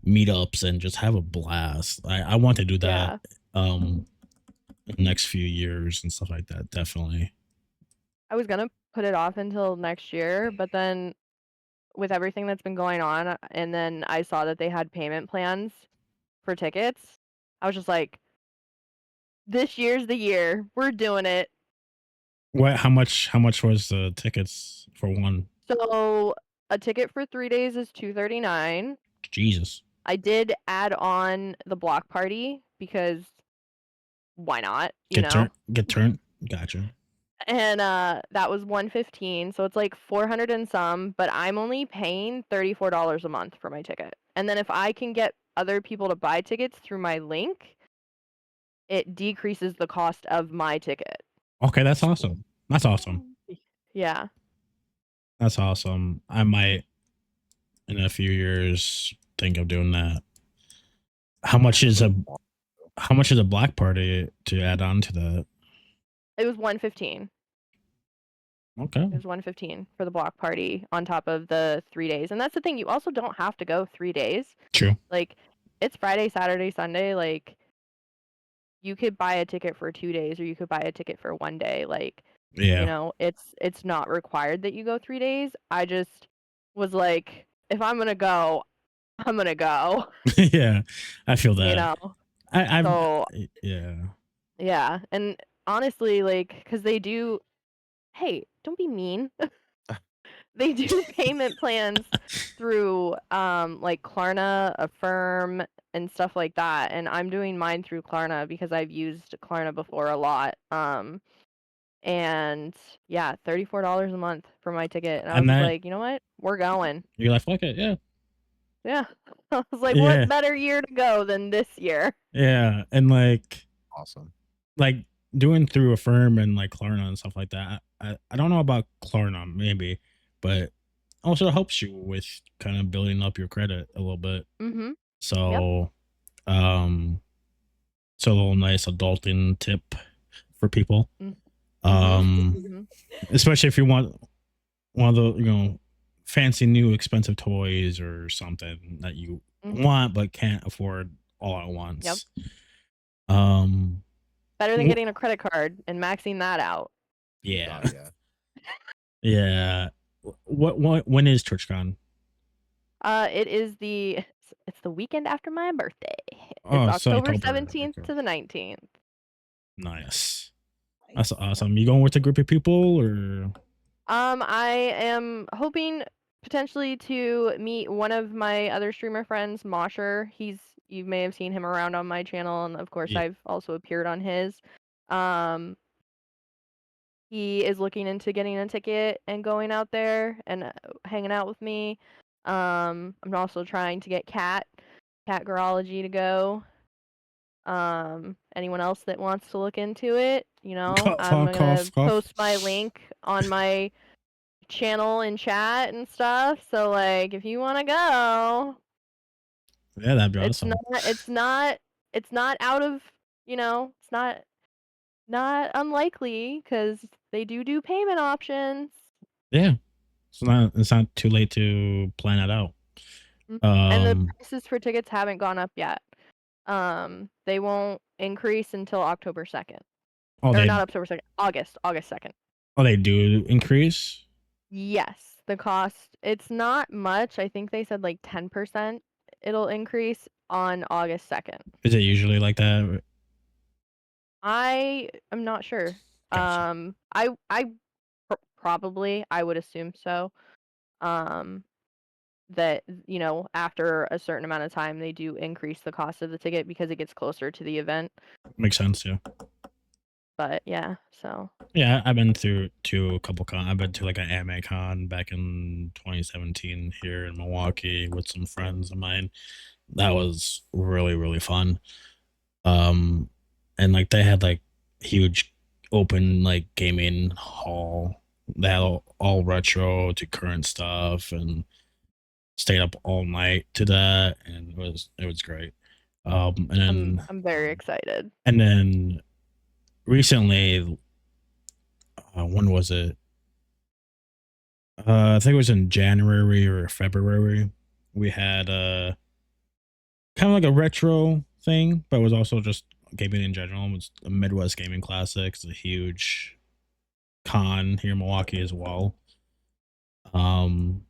meetups and just have a blast. I want to do that in the next few years and stuff like that. Definitely. I was gonna put it off until next year, but then with everything that's been going on, and then I saw that they had payment plans for tickets, I was just like, this year's the year. We're doing it. What? How much was the tickets for one? So a ticket for 3 days is $239. Jesus. I did add on the block party because why not? Get turned. Gotcha. And that was $115, so it's like 400 and some, but I'm only paying $34 a month for my ticket. And then if I can get other people to buy tickets through my link, it decreases the cost of my ticket. Okay, that's awesome. That's awesome. Yeah. That's awesome. I might in a few years think of doing that. How much is a black party to add on to that? It was $115. Okay. It was $115 for the block party on top of the 3 days. And that's the thing, you also don't have to go 3 days. True. Like, it's Friday, Saturday, Sunday. Like, you could buy a ticket for 2 days or you could buy a ticket for 1 day. Like, Yeah. It's not required that you go 3 days. I just was like, if I'm gonna go, I'm gonna go. Yeah, I feel that. So yeah, and honestly, like, because they do. Hey, don't be mean. They do payment plans through like Klarna, Affirm, and stuff like that. And I'm doing mine through Klarna because I've used Klarna before a lot. And yeah, $34 a month for my ticket. And I was like, you know what? We're going. You're like, fuck it, yeah. Yeah. I was like, what better year to go than this year? Yeah, and like awesome. Like doing through Affirm and like Klarna and stuff like that. I don't know about Klarna maybe, but also helps you with kind of building up your credit a little bit. So, it's a little nice adulting tip for people. Especially if you want one of the fancy new expensive toys or something that you want but can't afford all at once. Um, Better than wh- getting a credit card and maxing that out. yeah, God, yeah. yeah. What when is TwitchCon? It is it's the weekend after my birthday. It's Oh, so October October. 17th to the 19th. Nice. Nice. That's awesome. You going with a group of people or? I am hoping potentially to meet one of my other streamer friends, Mosher. You may have seen him around on my channel, and of course Yeah. I've also appeared on his. Um, he is looking into getting a ticket and going out there and hanging out with me. I'm also trying to get Cat Girology to go. Anyone else that wants to look into it, I'm Cough, gonna cough, cough. post my link on my channel in chat and stuff. So like, if you want to go, Yeah, that'd be it's awesome. it's not out of it's not unlikely because they do payment options. Yeah, it's not too late to plan it out. And the Um, prices for tickets haven't gone up yet. They won't increase until October 2nd. oh Or they not October 2nd, August 2nd. oh they do increase. Yes, the cost, it's not much. I think they said like 10% it'll increase on August 2nd. Is it usually like that? I am not sure. Gotcha. I probably I would assume so. Um, that after a certain amount of time they do increase the cost of the ticket because it gets closer to the event. Makes sense. Yeah. But yeah, so Yeah, I've been to a couple con. I've been to like an anime con back in 2017 here in Milwaukee with some friends of mine. That was really really fun. Um, and like they had like huge open like gaming hall. They had all retro to current stuff and stayed up all night to that, and it was great. And then I'm very excited. and then recently, when was it? I think it was in January or February. We had kind of like a retro thing, but it was also just gaming in general. It was a Midwest Gaming Classic. It's a huge con here in Milwaukee as well. Um,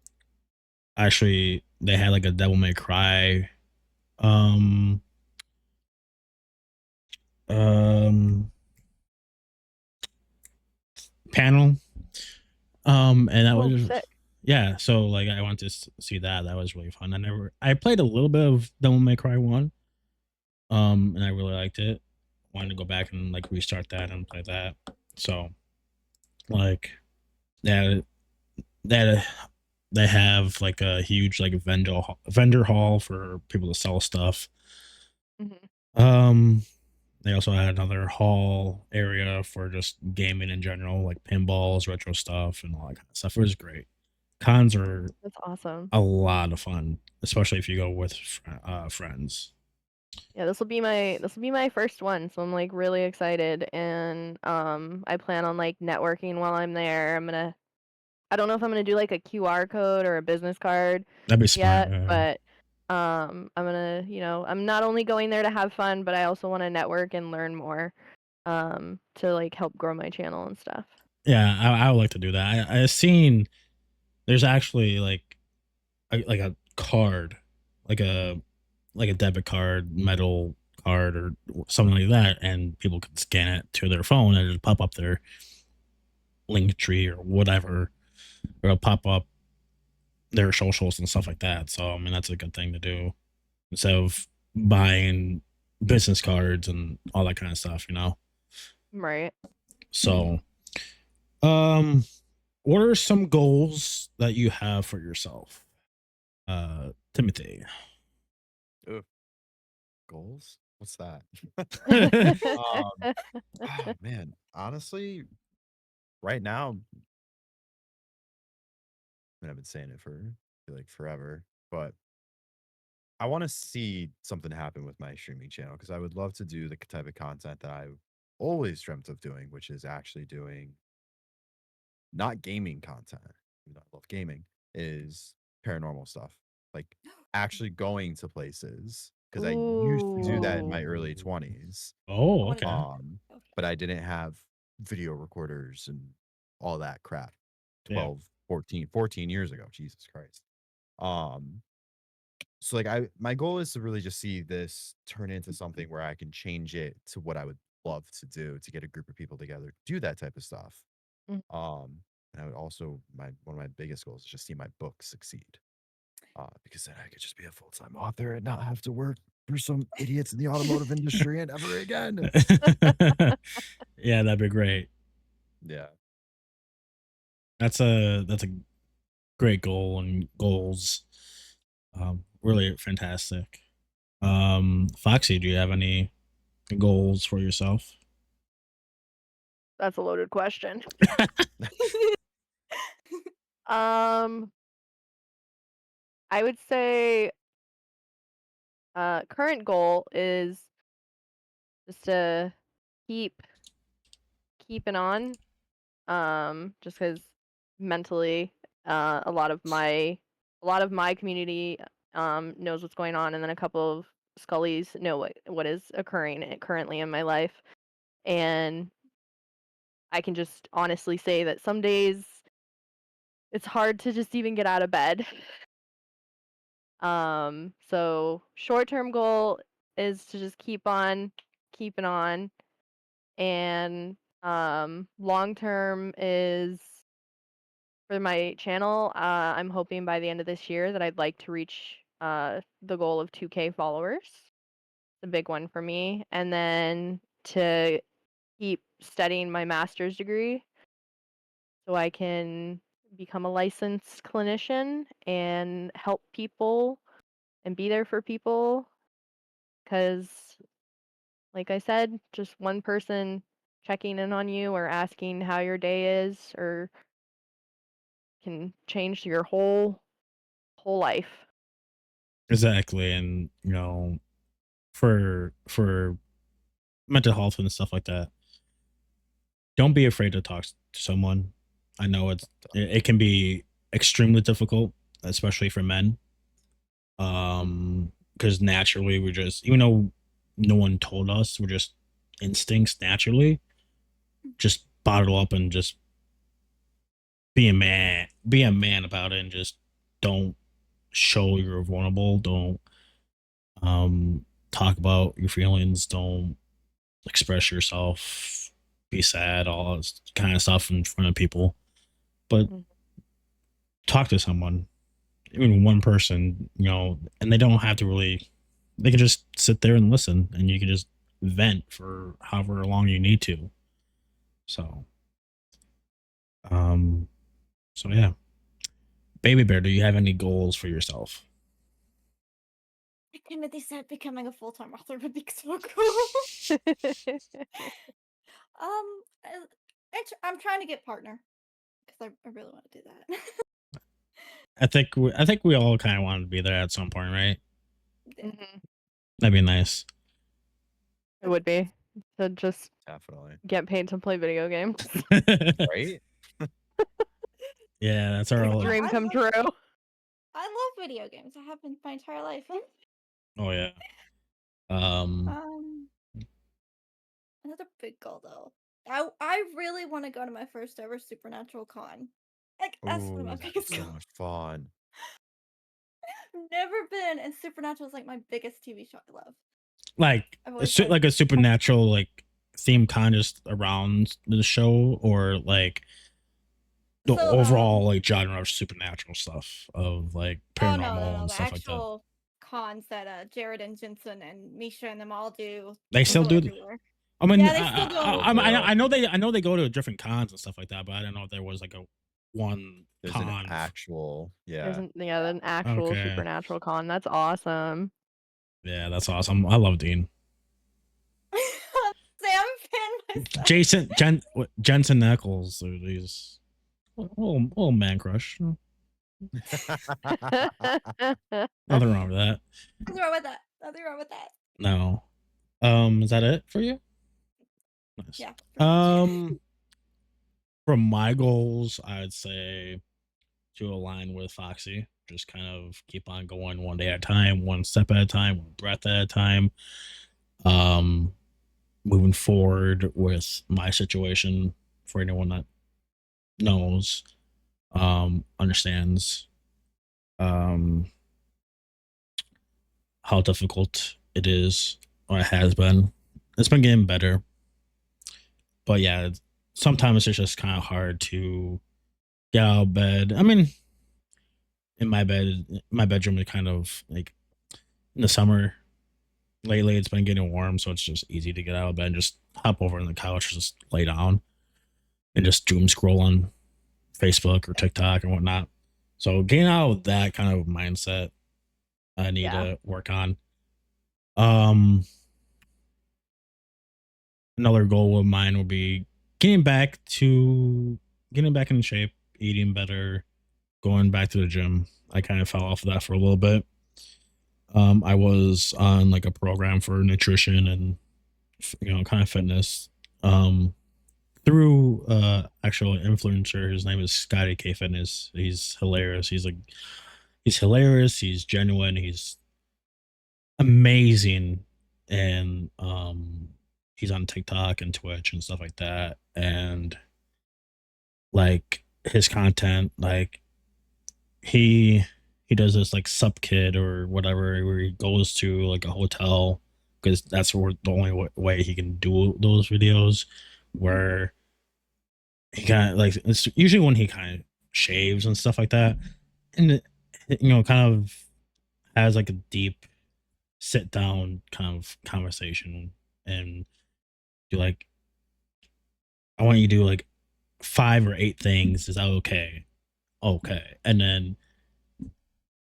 actually, they had like a Devil May Cry um um panel. And that Oh, was sick. yeah. So like I went to see that. That was really fun. I played a little bit of Devil May Cry 1. And I really liked it. Wanted to go back and like restart that and play that. So like that that they have like a huge like vendor hall for people to sell stuff. Mhm. They also had another hall area for just gaming in general, like pinballs, retro stuff, and all that kind of stuff. It was great. Cons are That's awesome. a lot of fun, especially if you go with friends. Yeah, this will be my first one, so I'm like really excited, and I plan on like networking while I'm there. I don't know if I'm gonna do like a QR code or a business card That'd be smart. yet, but I'm gonna, I'm not only going there to have fun, but I also want to network and learn more to like help grow my channel and stuff. Yeah, I would like to do that. I've seen there's actually like a card, like a debit card, metal card, or something like that, and people can scan it to their phone and it'll pop up their link tree or whatever, or it'll pop up their socials and stuff like that. So I mean that's a good thing to do instead of buying business cards and all that kind of stuff, you know. Right. So, um, what are some goals that you have for yourself, Timothy? Ugh, goals? What's that? That'd Oh, man, honestly, right now, I mean, I've been saying it for I feel like forever, but I want to see something happen with my streaming channel because I would love to do the type of content that I've always dreamt of doing, which is actually doing not gaming content. Even though I love gaming, is paranormal stuff, like actually going to places because I used to do that in my Ooh. early 20s. Oh, wanna okay. go- But I didn't have video recorders and all that crap Yeah. 12, 14 years ago. Jesus Christ. So like my goal is to really just see this turn into something where I can change it to what I would love to do, to get a group of people together, do that type of stuff. Mm. And I would also one of my biggest goals is just see my book succeed. Because then I could just be a full-time author and not have to work for some idiots in the automotive industry and ever again. Yeah, that'd be great. Yeah. That's a great goal and goals. Really fantastic. Foxy, do you have any goals for yourself? That's a loaded question. I would say current goal is just to keep keeping on. Just because mentally, a lot of my community knows what's going on, and then a couple of Scullys know what is occurring currently in my life, and I can just honestly say that some days it's hard to just even get out of bed. So short-term goal is to just keep on keeping on, and long-term is for my channel. I'm hoping by the end of this year that I'd like to reach the goal of 2K followers. It's a big one for me, and then to keep studying my master's degree so I can become a licensed clinician and help people and be there for people. Because, like I said, just one person checking in on you or asking how your day is or can change your whole life. Exactly, and for mental health and stuff like that, don't be afraid to talk to someone. I know it can be extremely difficult, especially for men. Because naturally we're just, even though no one told us, we're just instincts naturally just bottle up and just be a man about it, and just don't show you're vulnerable. Don't talk about your feelings. Don't express yourself. Be sad, all this kind of stuff in front of people. But Mhm. talk to someone, even one person, and they don't have to really. They can just sit there and listen, and you can just vent for however long you need to. So, um, so yeah. Baby Bear, do you have any goals for yourself? Like Timothy said, becoming a full-time author would be so cool. I'm trying to get partner because I really want to do that. I think we all kind of want to be there at some point, right? Mhm. That'd be nice. It would be to just Definitely. get paid to play video games. Right? Yeah, that's our Like, all. Dream come true. I love video games. I have been my entire life. Oh yeah. Another big goal though. I really want to go to my first ever Supernatural con. Like that's one of my Ooh, biggest so goals. much fun. Never been, and Supernatural is like my biggest TV show I love. Like I've a, always wanted. like a supernatural like theme con just around the show, or like the So, overall like genre of supernatural stuff of like Oh paranormal no, and the stuff like that. actual cons that Jared and Jensen and Misha and them all do. They still go do. everywhere. I mean, Yeah, they still do 'em. I know they go to different cons and stuff like that, but I didn't know if there was like a one There's an con. actual, There's yeah. an actual Okay. Supernatural con. That's awesome. Yeah, that's awesome. I love Dean. Say I'm a fan myself. Jensen Ackles. He's a little man crush. Nothing wrong with that. Nothing wrong with that. Nothing wrong with that. No. Is that it for you? Nice. Yeah. pretty much. From my goals, I'd say to align with Foxy. just kind of keep on going one day at a time, one step at a time, one breath at a time. Moving forward with my situation, for anyone that knows, understands um how difficult it is, or it has been. It's been getting better, but yeah, sometimes it's just kind of hard to get out of bed. I mean, in my bedroom is kind of like, in the summer lately it's been getting warm, so it's just easy to get out of bed and just hop over on the couch, just lay down and just doom scroll on Facebook or TikTok and whatnot. So getting out of that kind of mindset, I need Yeah. to work on. Um, Another goal of mine would be getting back in shape, eating better, going back to the gym. I kind of fell off of that for a little bit. I was on like a program for nutrition and kind of fitness. Through actual influencer. His name is Scotty K Fitness. He's hilarious. He's hilarious. He's genuine. He's amazing, and he's on TikTok and Twitch and stuff like that. And like his content, like he does this like sup kid or whatever, where he goes to like a hotel, because that's where the only way he can do those videos, where he kind of like, it's usually when he kind of shaves and stuff like that, and kind of has like a deep sit down kind of conversation, and do like, I want you to do like 5 or 8 things. Is that okay? Okay. And then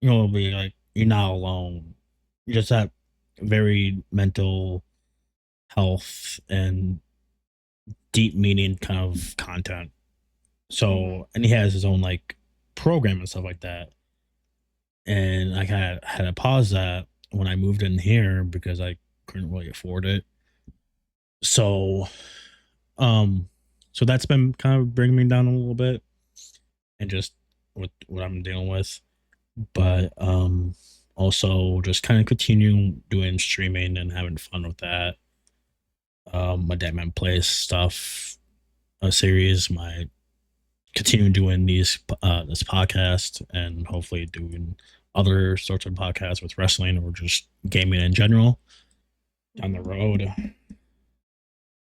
it'll be like, you're not alone. You're just that very mental health and deep meaning kind of content. So, and he has his own like program and stuff like that. And I kind of had to pause that when I moved in here because I couldn't really afford it. So, so that's been kind of bringing me down a little bit, and just with what I'm dealing with. But also just kind of continue doing streaming and having fun with that. My Dead Man Plays stuff, a series, my continue doing this podcast, and hopefully doing other sorts of podcasts with wrestling or just gaming in general down the road.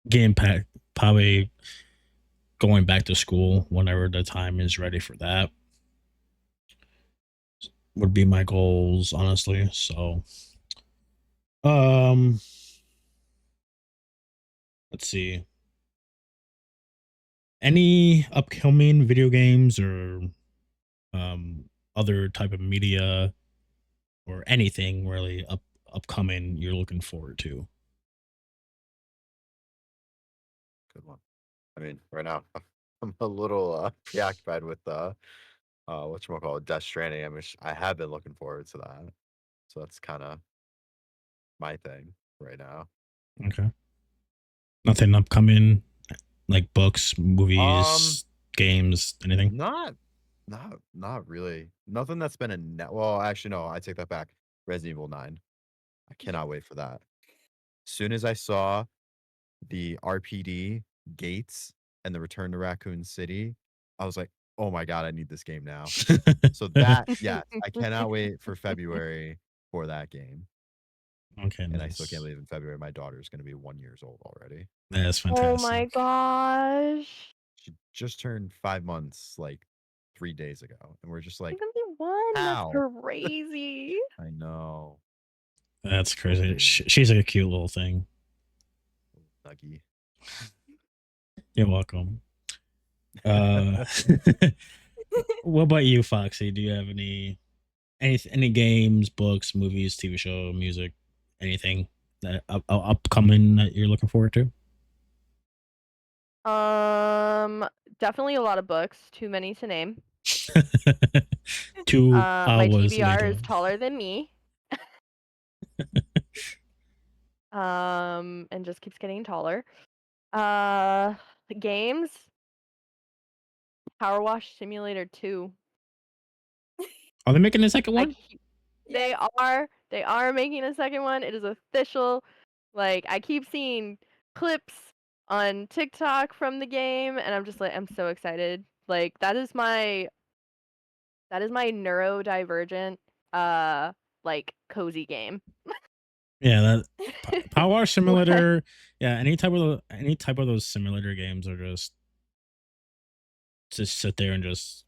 Getting back, probably going back to school whenever the time is ready for that would be my goals, honestly. So, let's see. Any upcoming video games or other type of media or anything really upcoming you're looking forward to? Good one. I mean, right now I'm a little preoccupied with whatchamacallit, Death Stranding. I mean, I have been looking forward to that. So that's kind of my thing right now. Okay. Nothing upcoming, like books, Um, movies, games, anything? not not really. Nothing that's been a well, actually no, I take that back. Resident Evil 9. I cannot wait for that. Soon as I saw the RPD gates and the Return to Raccoon City, I was like, "Oh my god, I need this game now." So that, yes, I cannot wait for February for that game. Okay, And I still can't nice. believe in February my daughter is going to be 1 years old already. That's Oh my fantastic. gosh. She just turned 5 months like 3 days ago, and we're just You're like, gonna be 1. That's "How?" crazy. I know. That's crazy. Baby. She's like a cute little thing. Nuggy. You're welcome. What about you, Foxy? Do you have any games, books, movies, TV show, music, anything that upcoming that you're looking forward to? Definitely a lot of books. Too many to name. 2 My hours TBR later. is taller than me. And just keeps getting taller. Games. Power Wash Simulator 2. Are they making a second I one? keep, they are making a second one. It is official. Like I keep seeing clips on TikTok from the game, and I'm just like, I'm so excited. Like that is my neurodivergent like cozy game. Yeah, Power Wash What? Simulator. Yeah, any type of those simulator games are just sit there and just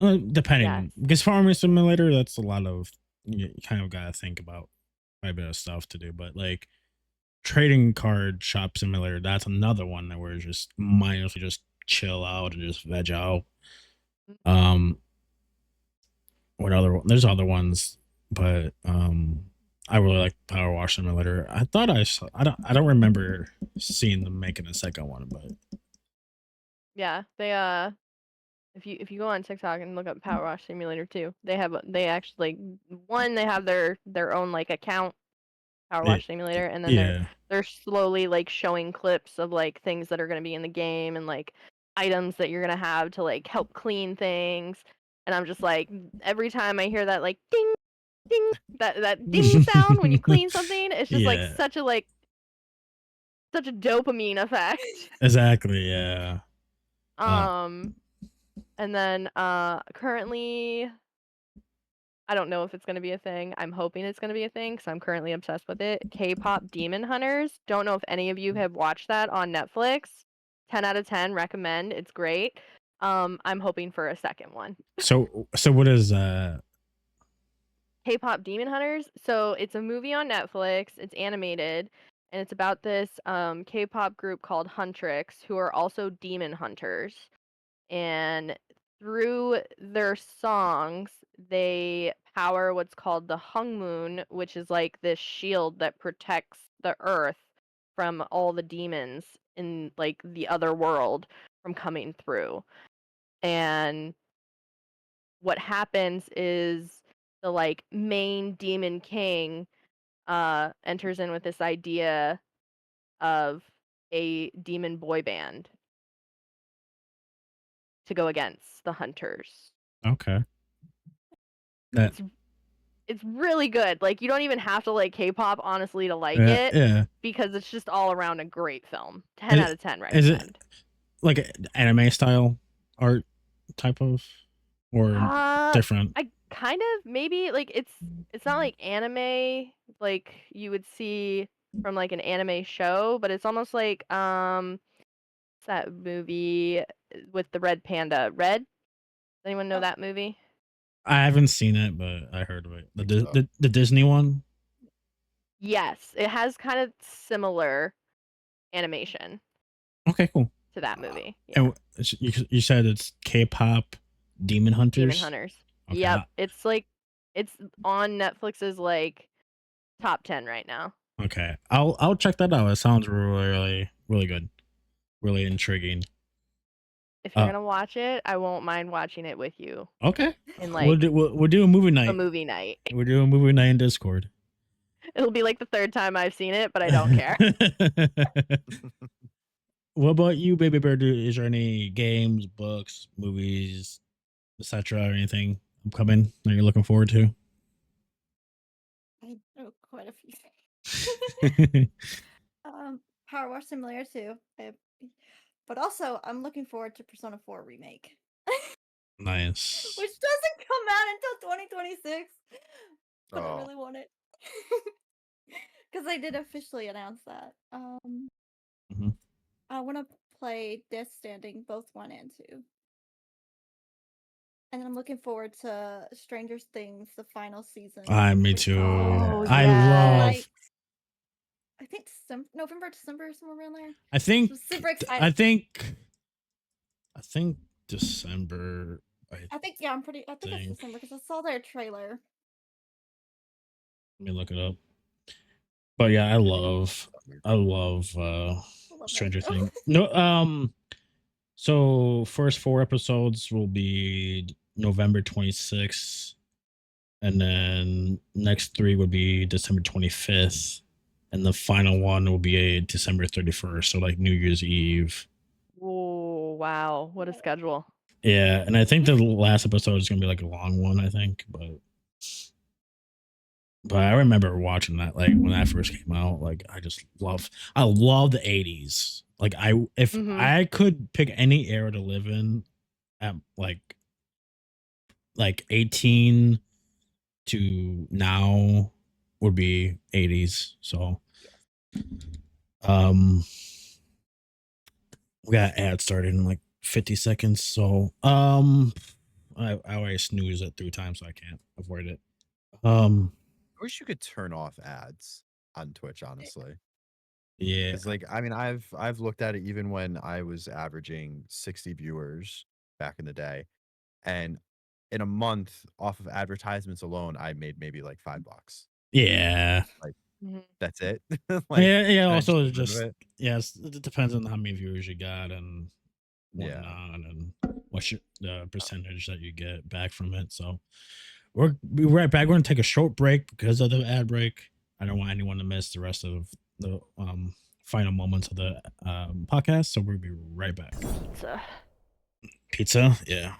depending Yes. because Farming Simulator, that's a lot of you kind of gotta think about quite a bit of stuff to do, but like trading card shop simulator, that's another one that we're just mindlessly just chill out and just veg out. Um, what other there's other ones, but I really like Power Wash Simulator. I thought I saw, I don't remember seeing them making a second one, but Yeah, they if you go on TikTok and look up Power Wash Simulator 2, they actually they have their own like account Power it, Wash Simulator, and then yeah. they're slowly like showing clips of like things that are going to be in the game and like items that you're going to have to like help clean things. And I'm just like every time I hear that like ding ding that ding sound when you clean something, it's just Yeah. like such a dopamine effect. Exactly, yeah. And then currently I don't know if it's going to be a thing. I'm hoping it's going to be a thing because I'm currently obsessed with it. K-pop Demon Hunters. Don't know if any of you have watched that on Netflix. 10 out of 10 recommend. It's great. I'm hoping for a second one. So what is K-pop Demon Hunters. So it's a movie on Netflix. It's animated, and it's about this K-pop group called Huntrix, who are also demon hunters. And through their songs, they power what's called the Hung Moon, which is like this shield that protects the Earth from all the demons in like the other world from coming through. And what happens is the like main demon king enters in with this idea of a demon boy band to go against the hunters. okay. That It's really good. Like you don't even have to like K-pop honestly to like yeah, it yeah. because it's just all around a great film. 10 And out of 10 is it recommend. like an anime style art type of or different? I kind of maybe like it's not like anime like you would see from like an anime show, but it's almost like what's that movie with the red panda? Red? Does anyone know Oh. that movie? I haven't seen it, but I heard of it. Think so. The Disney one. Yes, it has kind of similar animation Okay, cool. to that movie. Yeah. And you said it's K-pop Demon Hunters. Demon Hunters. Okay, Yep. It's like it's on Netflix's like top 10 right now. okay, I'll check that out. It sounds really good, really intriguing. If you're gonna watch it, I won't mind watching it with you Okay, in we'll like do a movie night. a movie night. We're doing a movie night in Discord. It'll be like the third time I've seen it, but I don't care. What about you, Baby Bird? Is there any games, books, movies, etc., or anything upcoming that you're looking forward to? I know quite a few things. Power Wash Simulator 2. But also, I'm looking forward to Persona 4 Remake. Nice. Which doesn't come out until 2026. But I Oh. really want it. Because they did officially announce that. Mhm. I want to play Death Standing, both 1 and 2. And I'm looking forward to Stranger Things, the final season. Me which too. comes out, Oh, I yes. love. I think November, December, somewhere around there. I think. So super excited. I think December. I think it's December because I saw their trailer. Let me look it up. But yeah, I love Love Stranger that show. Things. No, so first 4 episodes will be November 26th, and then next 3 would be December 25th, and the final one will be a December 31st, so like New Year's Eve. Oh, wow. What a schedule. Yeah, and I think the last episode is gonna be like a long one. I think, but I remember watching that like when that first came out. Like I love the '80s. Like if Mhm. I could pick any era to live in at like 18 to now would be '80s. So um we got ad started in like 50 seconds. So I always snooze it 3 times so I can't avoid it. I wish you could turn off ads on Twitch, honestly. Yeah. It's like, I mean, I've looked at it even when I was averaging 60 viewers back in the day, and in a month off of advertisements alone, I made maybe like $5. Yeah. Like Mhm. that's it. Yeah, yeah. and I Also, get it's rid of just it. yes, it depends on how many viewers you got and Yeah. whatnot, and what's the percentage that you get back from it. So we'll be right back. We're gonna take a short break because of the ad break. I don't want anyone to miss the rest of the final moments of the podcast. So we'll be right back. Pizza. Pizza, yeah.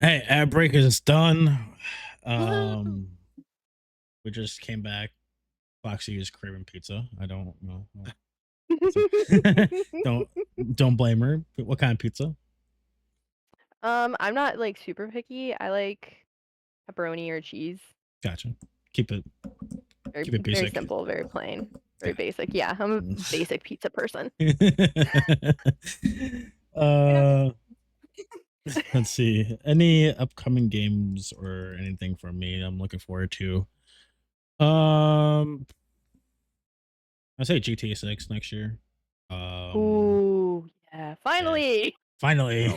Hey, ad break is done. Woohoo. We just came back. Foxy is craving pizza. I don't know. don't don't blame her. What kind of pizza? I'm not like super picky. I like pepperoni or cheese. Gotcha. Keep it Very basic. simple, very plain, very Okay. basic. Yeah, I'm a basic pizza person. uh, let's see. Any upcoming games or anything for me? I'm looking forward to. I say GTA 6 next year. Ooh, yeah, finally. Finally. All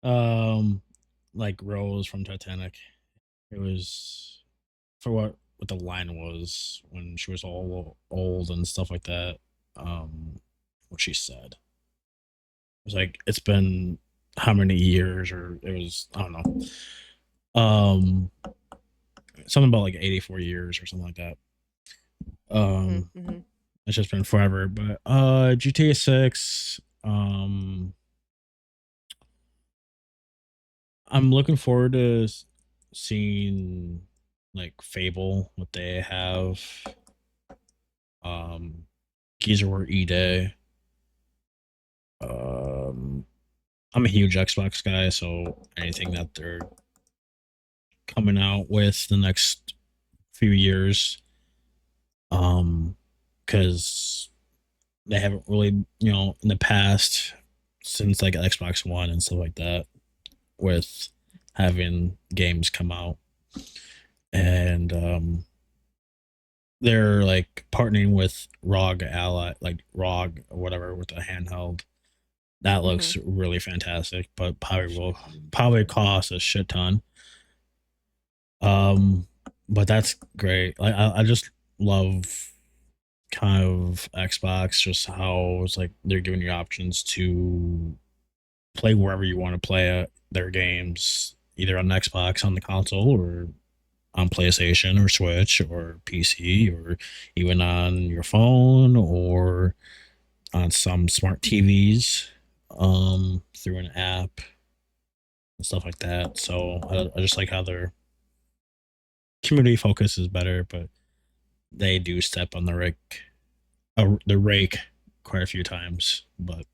right. Like Rose from Titanic. It was for what the line was when she was all old and stuff like that. What she said. It was like it's been how many years, or it was I don't know. Something about like 84 years or something like that. Mhm. It's just been forever. But GTA 6, I'm looking forward to seeing like Fable, what they have. Geezer War E-Day. I'm a huge Xbox guy, so anything that they're coming out with the next few years, because they haven't really, in the past since like Xbox One and stuff like that, with having games come out, and they're like partnering with ROG Ally, like ROG or whatever, with a handheld. That looks really fantastic, but probably cost a shit ton. But that's great. Like I just love kind of Xbox, just how it's like they're giving you options to play wherever you want to play their games, either on Xbox on the console or on PlayStation or Switch or PC or even on your phone or on some smart TVs through an app and stuff like that. So I just like how their community focus is better, but they do step on the rake quite a few times. But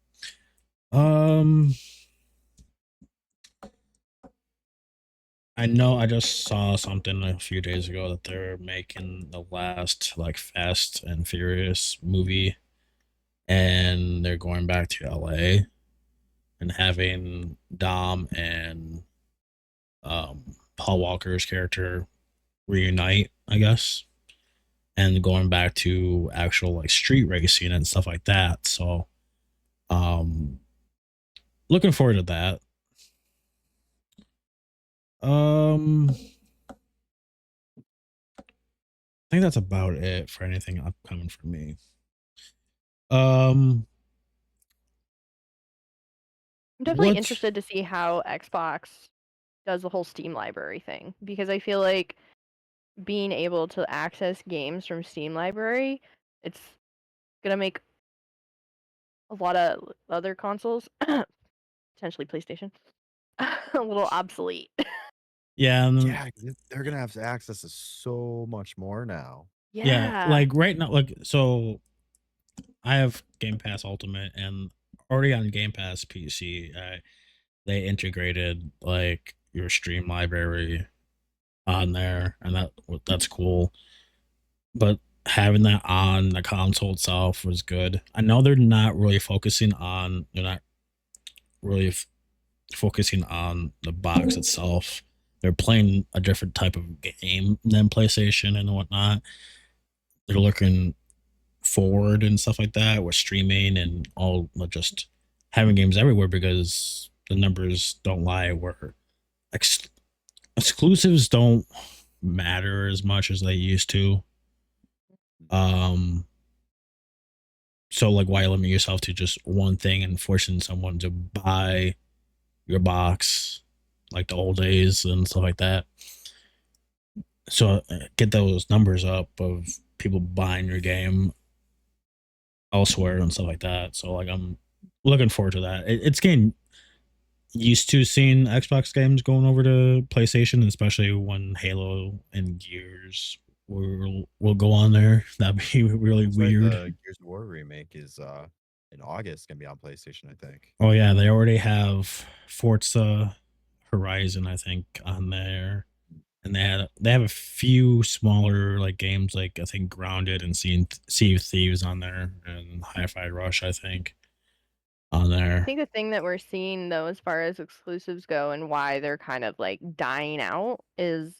I know I just saw something a few days ago that they're making the last like Fast and Furious movie, and they're going back to LA and having Dom and Paul Walker's character reunite, I guess, and going back to actual like street racing and stuff like that. So, um, looking forward to that. I think that's about it for anything upcoming for me. I'm definitely What? interested to see how Xbox does the whole Steam library thing, because I feel like being able to access games from Steam library, it's gonna make a lot of other consoles potentially PlayStation, a little obsolete. Yeah, and then, Yeah, 'cause they're gonna have access to so much more now. yeah, Yeah. like right now, like so I have Game Pass Ultimate, and already on Game Pass PC, they integrated like your stream library on there, and that's cool. But having that on the console itself was good. I know they're not really focusing on focusing on the box itself. They're playing a different type of game than PlayStation and whatnot. They're looking forward and stuff like that with streaming and all, just having games everywhere, because the numbers don't lie, where exclusives don't matter as much as they used to. So like, why limit yourself to just one thing and forcing someone to buy your box like the old days and stuff like that? So get those numbers up of people buying your game elsewhere and stuff like that. So like, I'm looking forward to that. It's getting used to seeing Xbox games going over to PlayStation, especially when Halo and Gears will go on there. That'd be really That's right, weird. the Gears of War remake is in August gonna be on PlayStation, I think. Oh yeah, they already have Forza Horizon, I think, on there, and they have a few smaller like games, like I think Grounded and Sea of Thieves on there, and Hi-Fi Rush, I think, on I there. think the thing that we're seeing though, as far as exclusives go, and why they're kind of like dying out, is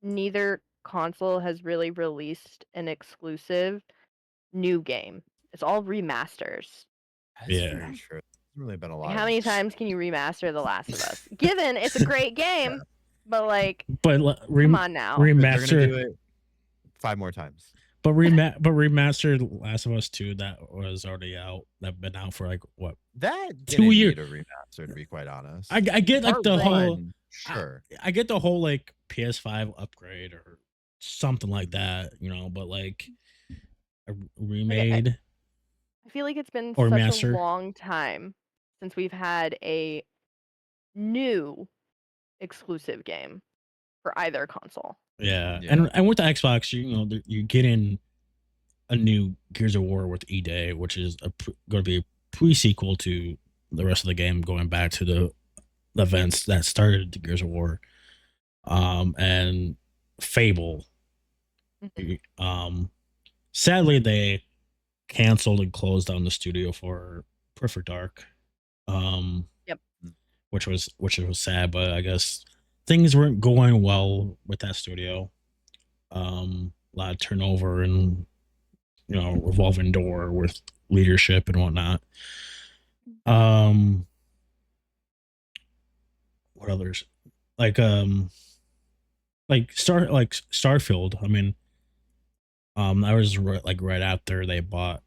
neither console has really released an exclusive new game. It's all remasters. That's Yeah. very true. There's really been a lot Like, of how many times can you remaster The Last of Us? Given it's a great game, but like, But come on now. They're gonna remaster, do it 5 more times. but remastered Last of Us 2 that was already out, that been out for like what, That 2 didn't years? need a remaster, to be quite honest. I get like Part the whole one, sure. I get the whole like PS5 upgrade or something like that, but like a remade I feel like it's been or such a master. long time since we've had a new exclusive game for either console. Yeah. Yeah. And with the Xbox, you're getting a new Gears of War with E-Day, which is going to be a pre-sequel to the rest of the game, going back to the events that started the Gears of War. And Fable. Sadly, they canceled and closed down the studio for Perfect Dark. Yep. Which was sad, but I guess things weren't going well with that studio. A lot of turnover and revolving door with leadership and whatnot. What others? Like Starfield. I mean, that was right after they bought,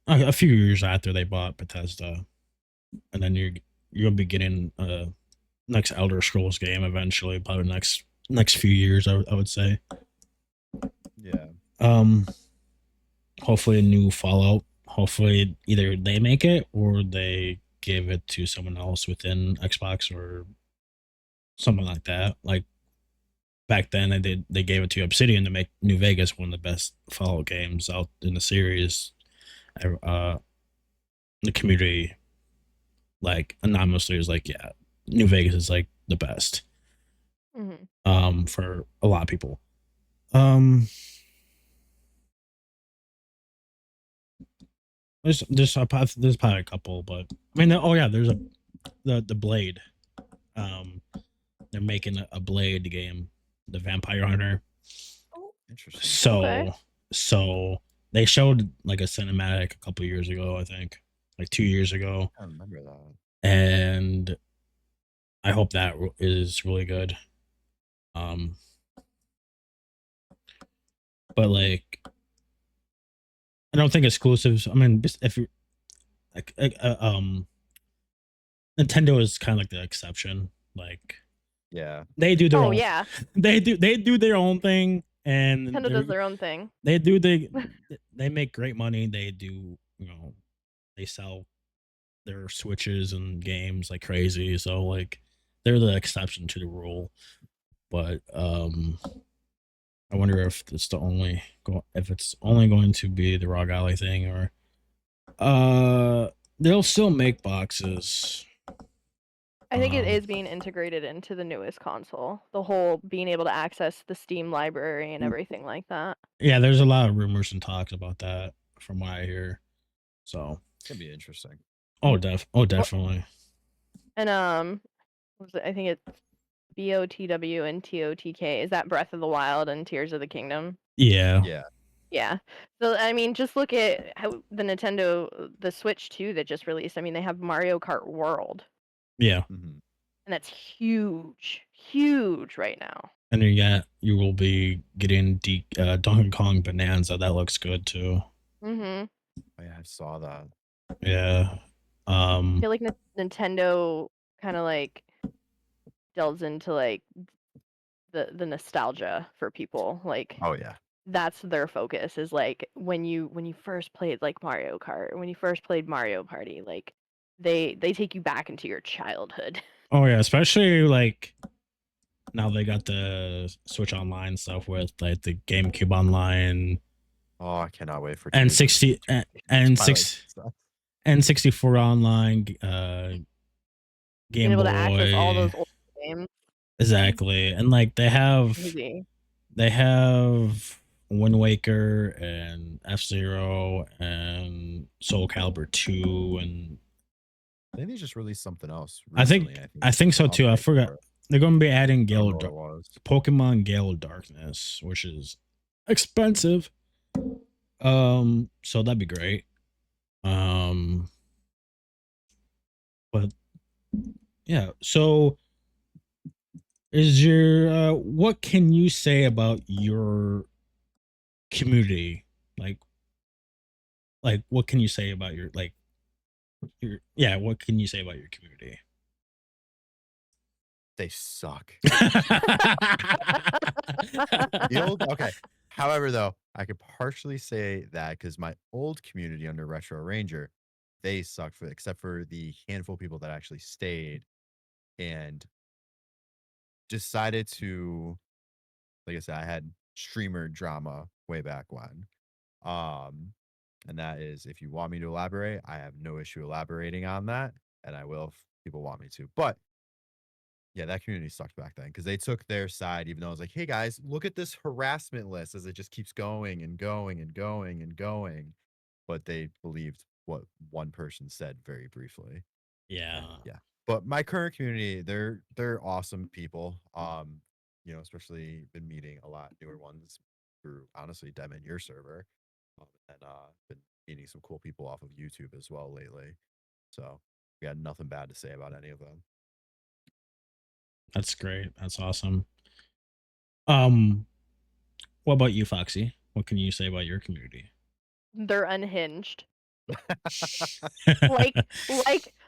a few years after they bought Bethesda, and then you'll be getting next Elder Scrolls game eventually, probably next few years, I would say. Yeah. Hopefully a new Fallout. Hopefully either they make it or they give it to someone else within Xbox or something like that. Like back then they gave it to Obsidian to make New Vegas one of the best Fallout games out in the series. The community like anonymously was like, yeah, New Vegas is like the best. For a lot of people. There's probably a couple, but I mean, there's the Blade. They're making a Blade game, the Vampire Hunter. Oh, Interesting. So they showed like a cinematic a couple years ago, I think, like 2 years ago, I remember that. and I hope that is really good. But like, I don't think exclusives. I mean, if you like, Nintendo is kind of like the exception. Like, Yeah. they do their Oh own. yeah, They do their own thing, and Nintendo does their own thing. they make great money. They do, they sell their switches and games like crazy. So like they're the exception to the rule. But I wonder if it's only going to be the Rock Alley thing, or they'll still make boxes. I think it Um, is being integrated into the newest console. The whole being able to access the Steam library and everything like that. Yeah, there's a lot of rumors and talks about that from what I hear. So, It's gonna be interesting. definitely. And what was it? I think it's BOTW and TOTK. Is that Breath of the Wild and Tears of the Kingdom? Yeah. Yeah. Yeah. So I mean, just look at how the Switch 2 that just released. I mean, they have Mario Kart World, Yeah. Mhm. and that's huge right now. And you will be getting Donkey Kong Bonanza. That looks good too. Mm-hmm. Oh, yeah, I saw that. Yeah. I feel like Nintendo kind of like delves into like the nostalgia for people. Like Oh yeah. that's their focus is like when you first played like Mario Kart, when you first played Mario Party, like they take you back into your childhood. Oh yeah, especially like now they got the Switch Online stuff with like the GameCube Online Oh, I cannot wait for and Tears of 60 the and Twilight 6 stuff. and 64 Online Being Game able to access all Boy. those old games. Exactly. And like Crazy. they have Wind Waker and F-Zero and Soul Calibur 2, and I think they just released something else I recently. think so too. I update forgot. for it. They're going to be adding I don't know what it was. Pokemon Gale of Darkness, which is expensive. So that'd be great. But yeah, so is your what can you say about your community? Like what can you say about your what can you say about your community? They suck. Okay. However, though, I could partially say that because my old community under Retro Ranger, they sucked except for the handful of people that actually stayed and decided to, like I said, I had streamer drama way back when. And that is if you want me to elaborate, I have no issue elaborating on that, and I will if people want me to. But yeah, that community sucked back then because they took their side, even though I was like, hey guys, look at this harassment list as it just keeps going and going and going and going. But they believed what one person said very briefly. Yeah. Yeah. But my current community, they're awesome people. Especially been meeting a lot newer ones through honestly them and your server. And been meeting some cool people off of YouTube as well lately. So we got nothing bad to say about any of them. That's great. That's awesome. What about you, Foxy? What can you say about your community? They're unhinged.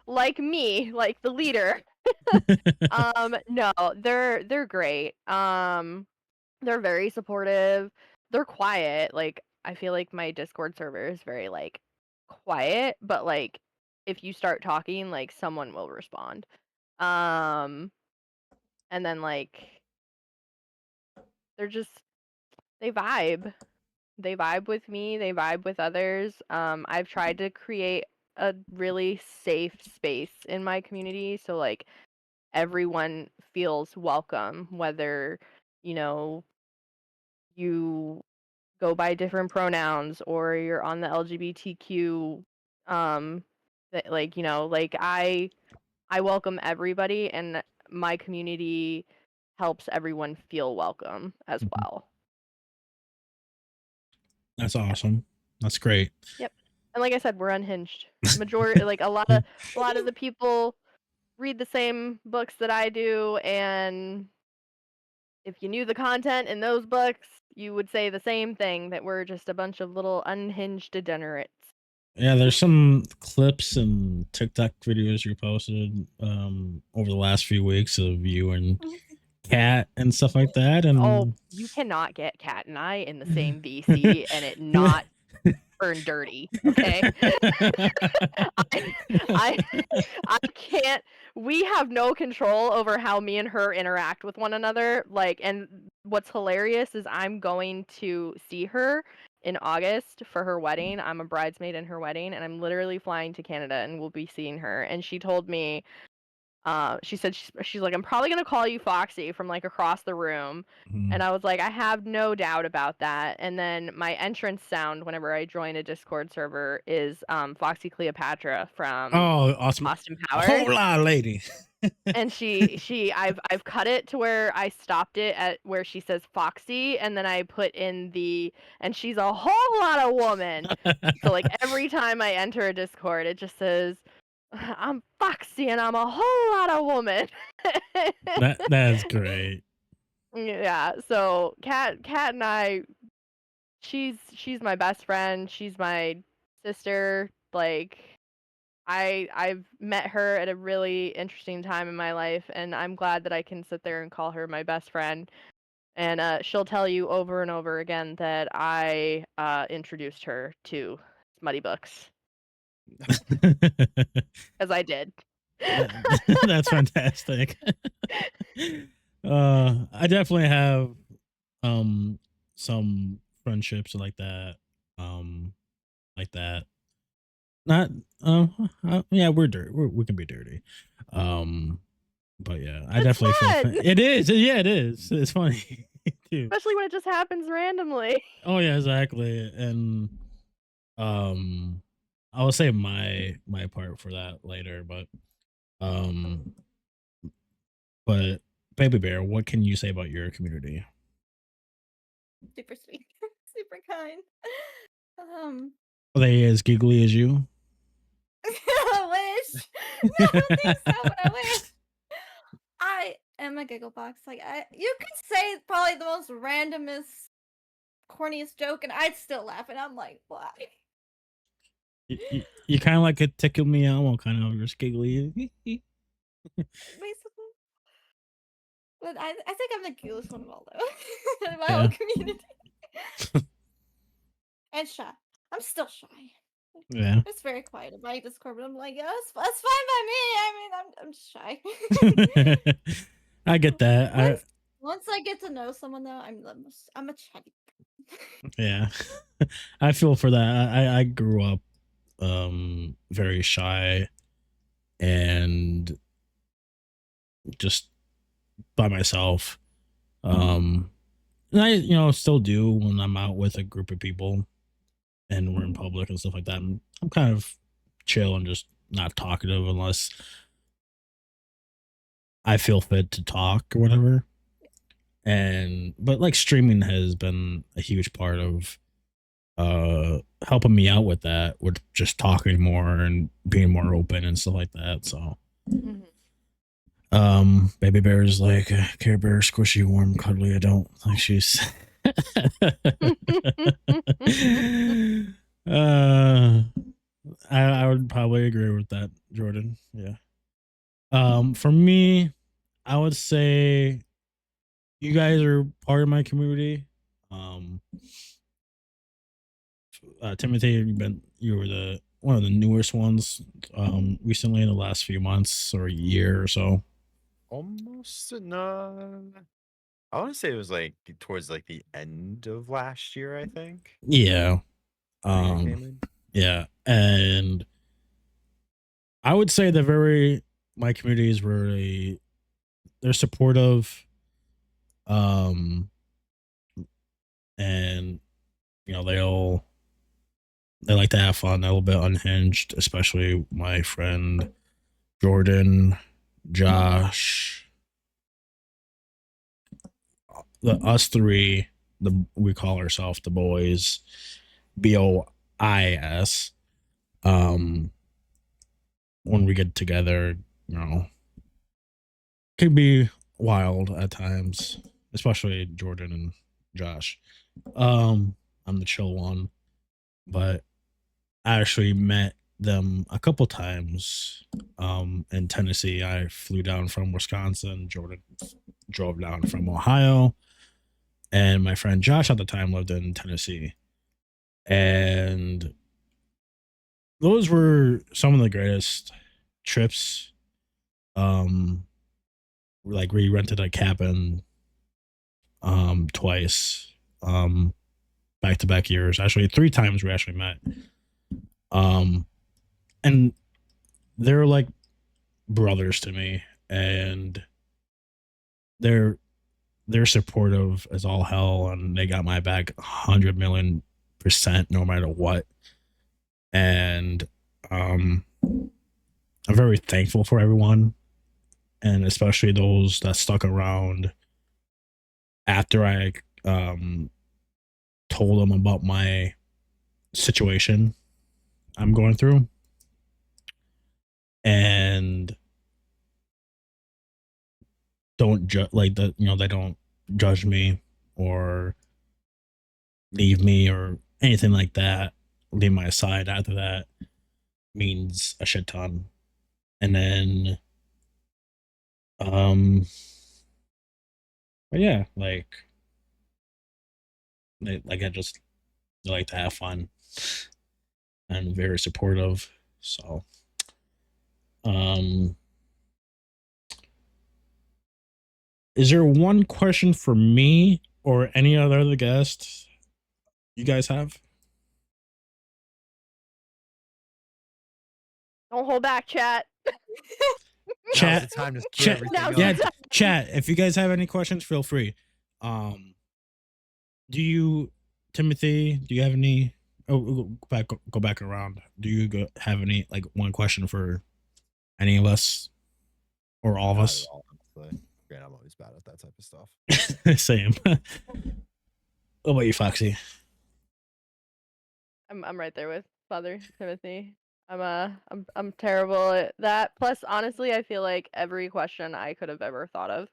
like me, like the leader. No, they're great. They're very supportive. They're quiet. Like I feel like my Discord server is very like quiet, but like if you start talking, like someone will respond. And then like they're just they vibe. They vibe with me, they vibe with others. I've tried to create a really safe space in my community so like everyone feels welcome, whether you know you go by different pronouns or you're on the LGBTQ that like I welcome everybody and my community helps everyone feel welcome as well. That's awesome. That's great. Yep. And like I said, we're unhinged. Majority like a lot of the people read the same books that I do, and if you knew the content in those books, you would say the same thing, that we're just a bunch of little unhinged degenerates. Yeah, there's some clips and TikTok videos you posted over the last few weeks of you and Kat and stuff like that. And Oh, you cannot get Kat and I in the same VC and it not turn dirty. Okay. I can't. We have no control over how me and her interact with one another. Like, and what's hilarious is I'm going to see her in August for her wedding. I'm a bridesmaid in her wedding, and I'm literally flying to Canada, and we'll be seeing her. And she told me, she said she's like, I'm probably gonna call you Foxy from like across the room. And I was like, I have no doubt about that. And then my entrance sound whenever I join a Discord server is Foxy Cleopatra from Oh, awesome. Austin A Powers. whole lot of lady. And I've cut it to where I stopped it at where she says Foxy, and then I put in and she's a whole lot of woman. So like every time I enter a Discord, it just says, I'm Foxy and I'm a whole lot of woman. That's great. Yeah, so Kat and I, she's my best friend. She's my sister. Like I've met her at a really interesting time in my life, and I'm glad that I can sit there and call her my best friend. And she'll tell you over and over again that I introduced her to smutty books, as I did. That's fantastic. I definitely have some friendships like that. Like that. Not yeah, we're dirty. We can be dirty. But yeah, I It's definitely fun. feel it is. Yeah, it is. It's funny too. Especially when it just happens randomly. Oh yeah, exactly. And I will save my part for that later, um but Baby Bear, what can you say about your community? Super sweet, super kind. Are they as giggly as you? I wish. No, I don't think so, but I wish. I am a giggle box. Like you could say probably the most randomest, corniest joke, and I'd still laugh. And I'm like, why? You kind of like a tickle me elmo, kind of just giggly. Basically. But I think I'm the cutest one of all though in my own community. And shy. I'm still shy. Yeah. It's very quiet in my Discord, but I'm like, yeah, that's fine by me. I mean, I'm shy. I get that. Once I get to know someone, though, I'm a chatty. Yeah, I feel for that. I grew up very shy and just by myself. And I still do when I'm out with a group of people and we're in public and stuff like that. I'm kind of chill and just not talkative unless I feel fit to talk or whatever. But like streaming has been a huge part of helping me out with that, with just talking more and being more open and stuff like that. So Baby Bear is like Care Bear, squishy, warm, cuddly. I don't like she's I would probably agree with that, Jordan. Yeah. For me, I would say you guys are part of my community. Timothy, you were one of the newest ones recently in the last few months or a year or so. Almost no. I want to say it was like towards like the end of last year, I think. Yeah. when you came in. Yeah. And I would say my community is they're supportive. And they like to have fun, they're a little bit unhinged, especially my friend Jordan, Josh, us three. We call ourselves the boys, BOIS. When we get together, can be wild at times, especially Jordan and Josh. I'm the chill one, but I actually met them a couple times in Tennessee. I flew down from Wisconsin. Jordan drove down from Ohio, and my friend Josh at the time lived in Tennessee. And those were some of the greatest trips. Like we rented a cabin twice, back to back years. Actually, 3 times we actually met. And they're like brothers to me, and they're supportive as all hell, and they got my back 100,000,000% no matter what. And I'm very thankful for everyone, and especially those that stuck around after I told them about my situation I'm going through. And don't like the they don't judge me or leave me or anything like that. Leave my side after that means a shit ton. And then but yeah, like I just like to have fun and very supportive. So is there one question for me or any other guests you guys have? Don't hold back, chat. Now's Chat, the time to screw chat, everything Now's up. the yeah, time. chat. If you guys have any questions, feel free. Do you, Timothy? Do you have any? Oh, go back around. Do you have any like one question for any of us or all of Not us? at all, honestly. Grant, I'm always bad at that type of stuff. Same. What about you, Foxy? I'm right there with Father Timothy. I'm terrible at that. Plus, honestly, I feel like every question I could have ever thought of,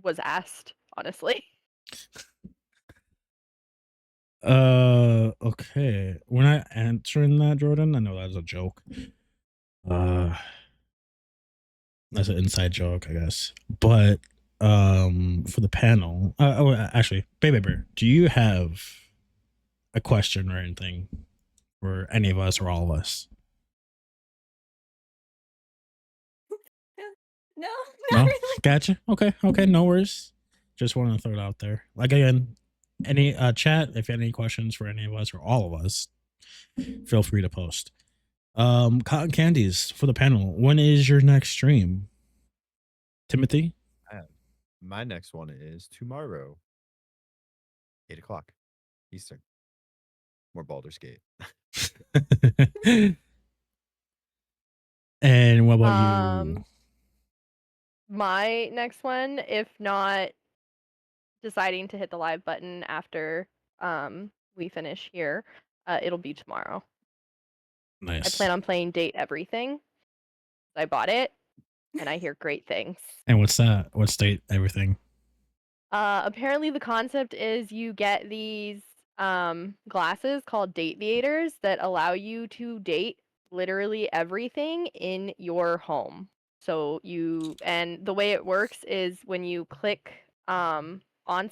was asked. Honestly. Okay. We're not answering that, Jordan. I know that was a joke. That's an inside joke, I guess. But for the panel, actually, Baby Bear, do you have a question or anything for any of us or all of us? No, No, not really. gotcha. Okay, no worries. Just want to throw it out there. Like again, any chat, if you have any questions for any of us or all of us, feel free to post. Cotton candies for the panel. When is your next stream, Timothy? My next one is tomorrow, 8 o'clock Eastern. More Baldur's Gate. And what about you? My next one, if not deciding to hit the live button after we finish here, it'll be tomorrow. Nice. I plan on playing Date Everything. I bought it, and I hear great things. And what's that? What's Date Everything? Apparently the concept is you get these glasses called date theaters that allow you to date literally everything in your home. So and the way it works is when you click on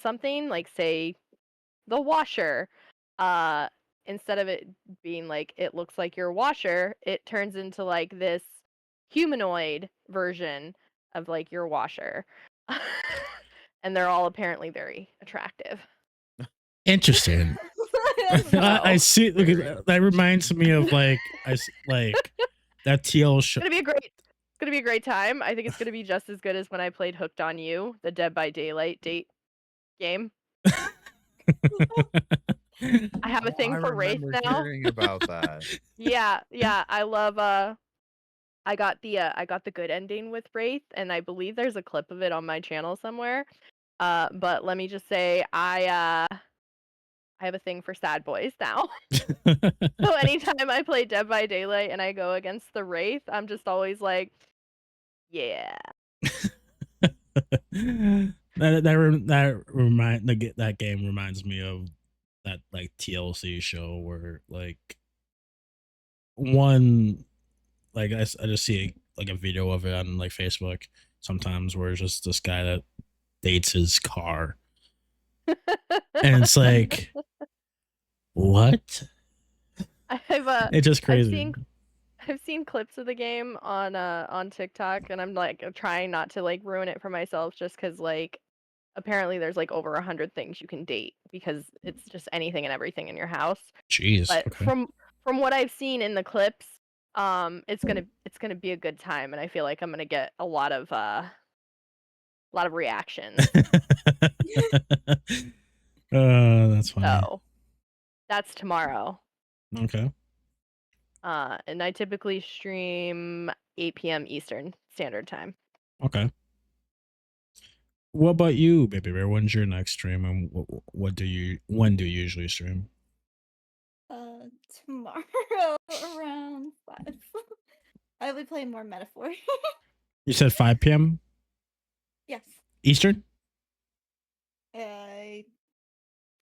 something, like say the washer, instead of it being like it looks like your washer, it turns into like this humanoid version of like your washer. And they're all apparently very attractive. Interesting. I see. Look, that reminds me of like that TL show. It's gonna be a great time. I think it's gonna be just as good as when I played Hooked on You, the Dead by Daylight date game. I have a thing for Wraith remember now. hearing about that. Yeah, I love I got the good ending with Wraith, and I believe there's a clip of it on my channel somewhere. But let me just say I have a thing for sad boys now. So anytime I play Dead by Daylight and I go against the Wraith, I'm just always like, yeah. that game reminds me of that like TLC show where like one like I just see like a video of it on like Facebook sometimes where it's just this guy that dates his car. And it's like What? It's just I've crazy. seen clips of the game on TikTok, and I'm like trying not to like ruin it for myself just because like apparently there's like over 100 things you can date because it's just anything and everything in your house. Jeez. But Okay. from what I've seen in the clips, it's gonna be a good time, and I feel like I'm gonna get a lot of reactions. That's funny. So that's tomorrow. Okay. And I typically stream 8 p.m. Eastern Standard Time. Okay. What about you, baby bear? When's your next stream, and when do you usually stream? Tomorrow around 5. I'll be playing more Metaphor. You said 5 p.m. Yes. Eastern. I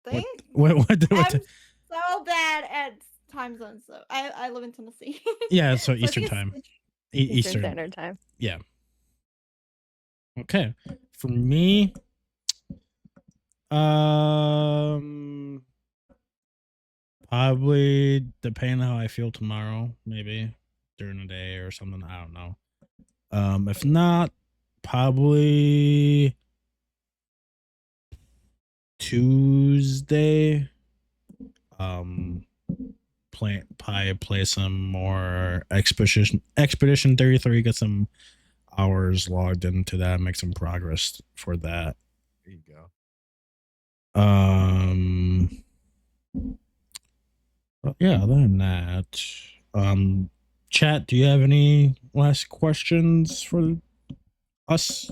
What? think What? I'm so bad at time zones though. I live in Tennessee. Yeah, so I Eastern think it's time. Eastern Standard Time. Yeah. Okay. For me, probably depending on how I feel tomorrow, maybe during the day or something. I don't know. If not, probably Tuesday. Play some more Expedition 33. Get some hours logged into that. Make some progress for that. There you go. But yeah, other than that, chat, do you have any last questions for us?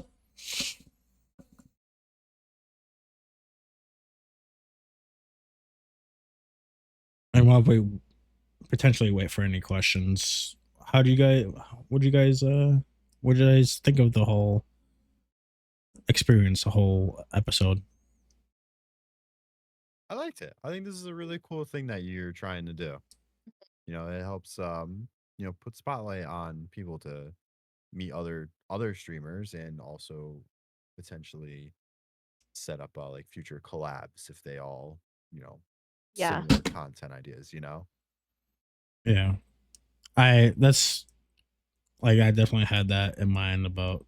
And while we potentially wait for any questions, what do you guys think of the whole experience, the whole episode? I liked it. I think this is a really cool thing that you're trying to do. It helps put spotlight on people to meet other streamers and also potentially set up like future collabs if they all, Yeah. similar content ideas, Yeah, that's like I definitely had that in mind about.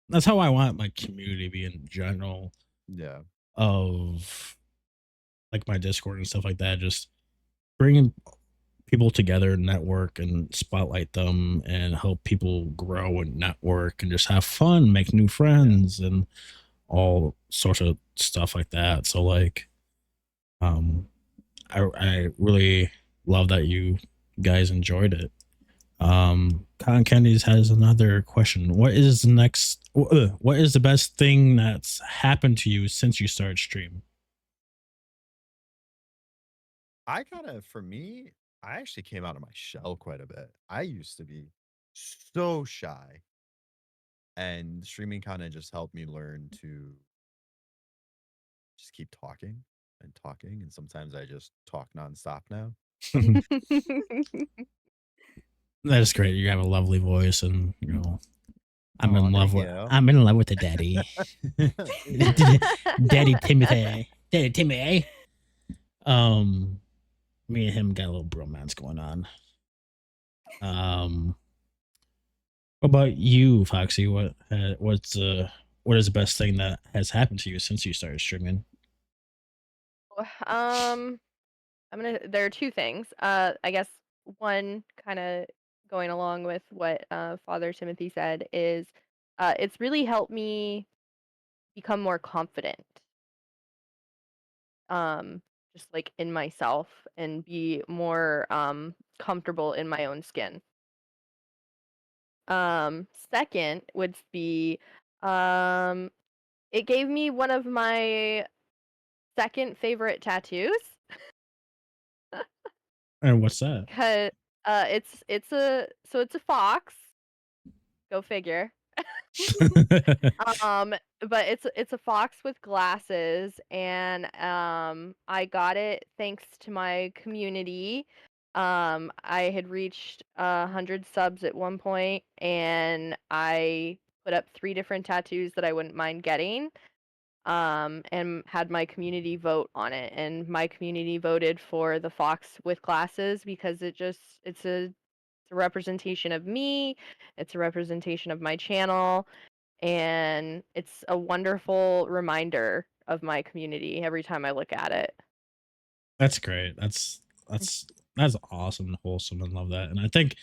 That's how I want my community to be in general. Yeah. Of like my Discord and stuff like that, just bringing people together, network and spotlight them, and help people grow and network and just have fun, make new friends, and all sorts of stuff like that. So like, I really love that you guys enjoyed it. Cotton Candies has another question. What is the best thing that's happened to you since you started stream? For me, I actually came out of my shell quite a bit. I used to be so shy, and streaming kind of just helped me learn to just keep talking and talking. And sometimes I just talk nonstop now. That is great. You have a lovely voice, and I'm in love thank with you. I'm in love with the daddy. Daddy Timothy. Daddy Timmy. Me and him got a little bromance going on. What about you, Foxy? What is the best thing that has happened to you since you started streaming? There are two things. I guess one kind of going along with what Father Timothy said is it's really helped me become more confident. Just like in myself and be more comfortable in my own skin. Second would be um it gave me one of my second favorite tattoos. And what's that? 'Cause it's a fox. Go figure. But it's a fox with glasses, and I got it thanks to my community. I had reached 100 subs at one point, and I put up 3 different tattoos that I wouldn't mind getting. and had my community vote on it. And my community voted for the Fox with glasses because it's a representation of me, it's a representation of my channel, and it's a wonderful reminder of my community every time I look at it. That's great. That's awesome and wholesome, and love that. And I think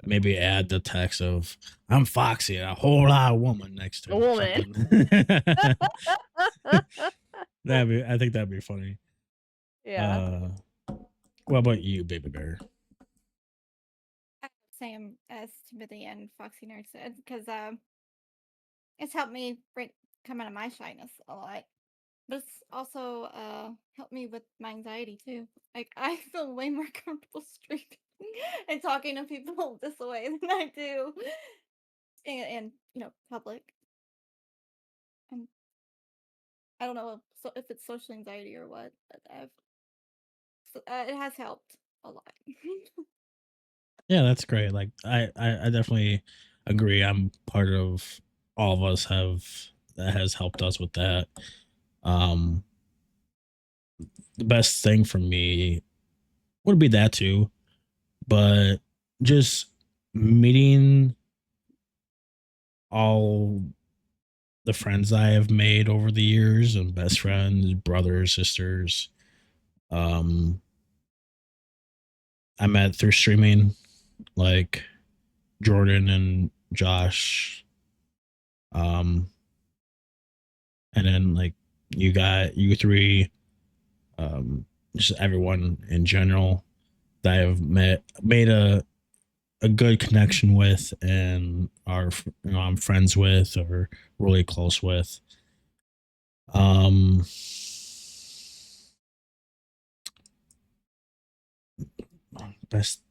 maybe add the text of "I'm Foxy" and a whole lot of woman next to A it. woman. I think that'd be funny. Yeah. What about you, baby bear? Same as Timothy and Foxy Nerd said, because it's helped me come out of my shyness a lot. But it's also helped me with my anxiety too. Like I feel way more comfortable streaming and talking to people this way than I do and public. And I don't know if it's social anxiety or what, but it has helped a lot. Yeah, that's great. Like I definitely agree. I'm part of all of us that has helped us with that. The best thing for me would be that too, but just meeting all the friends I have made over the years and best friends, brothers, sisters. I met through streaming, like Jordan and Josh. And then like you three, just everyone in general that I've made a good connection with and I'm friends with or really close with. Best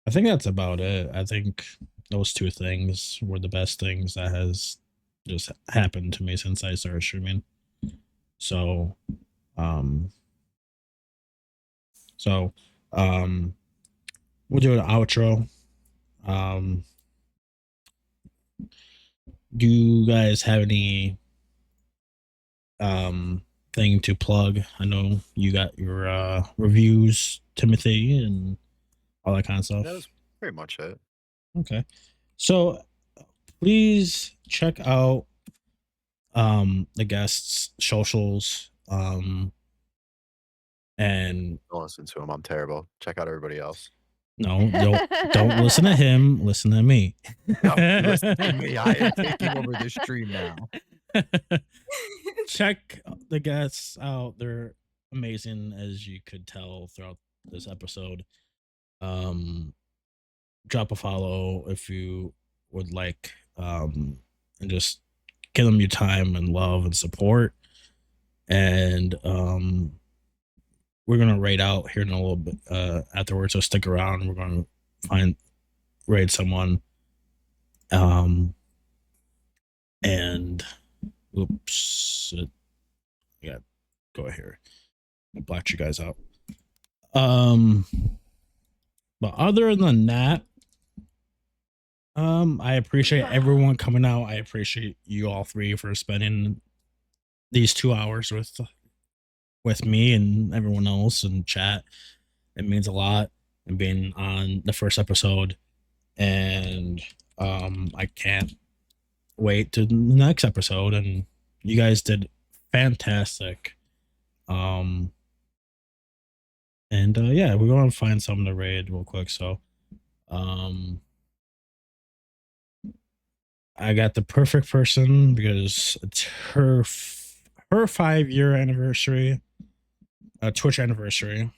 I think that's about it. I think those two things were the best things that has just happened to me since I started streaming. So, so, we'll do an outro. Do you guys have any thing to plug? I know you got your reviews, Timothy, and all that kind of stuff. That was pretty much it. Okay. So please check out the guests' socials. And Don't listen to him. I'm terrible. Check out everybody else. no, don't listen to him. Listen to me. No, listen to me. I am taking over this stream now. Check the guests out. They're amazing, as you could tell throughout this episode. Drop a follow if you would like, and just give them your time and love and support. And we're gonna raid out here in a little bit afterwards, so stick around. We're gonna raid someone. And oops, I got go here. I blacked you guys out. But other than that, I appreciate everyone coming out. I appreciate you all three for spending these 2 hours with me and everyone else in chat. It means a lot, and being on the first episode. And I can't wait to the next episode. And you guys did fantastic. And yeah, we're going to find something to raid real quick. So I got the perfect person because it's her 5-year anniversary, Twitch anniversary.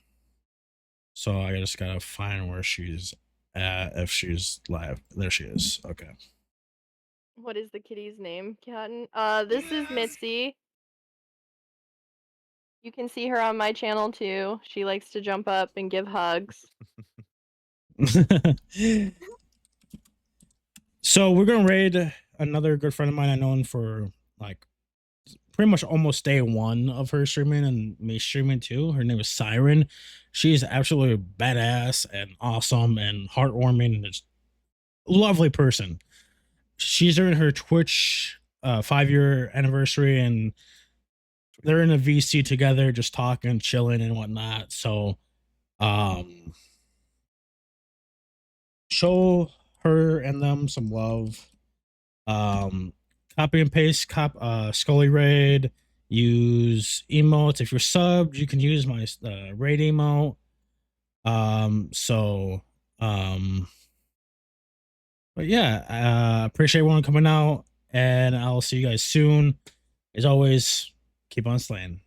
So I just gotta find where she's at, if she's live. There she is. Okay. What is the kitty's name, Catton? This is Mitzi. You can see her on my channel too. She likes to jump up and give hugs. So we're gonna raid another good friend of mine. I known for like pretty much almost day one of her streaming and me streaming too. Her name is Siren. She's absolutely badass and awesome and heartwarming and just lovely person. She's doing her Twitch 5-year anniversary, and they're in a VC together, just talking, chilling, and whatnot. So, show her and them some love. Copy and paste Skully raid. Use emotes. If you're subbed, you can use my raid emote. But yeah, appreciate everyone coming out, and I'll see you guys soon. As always, keep on slaying.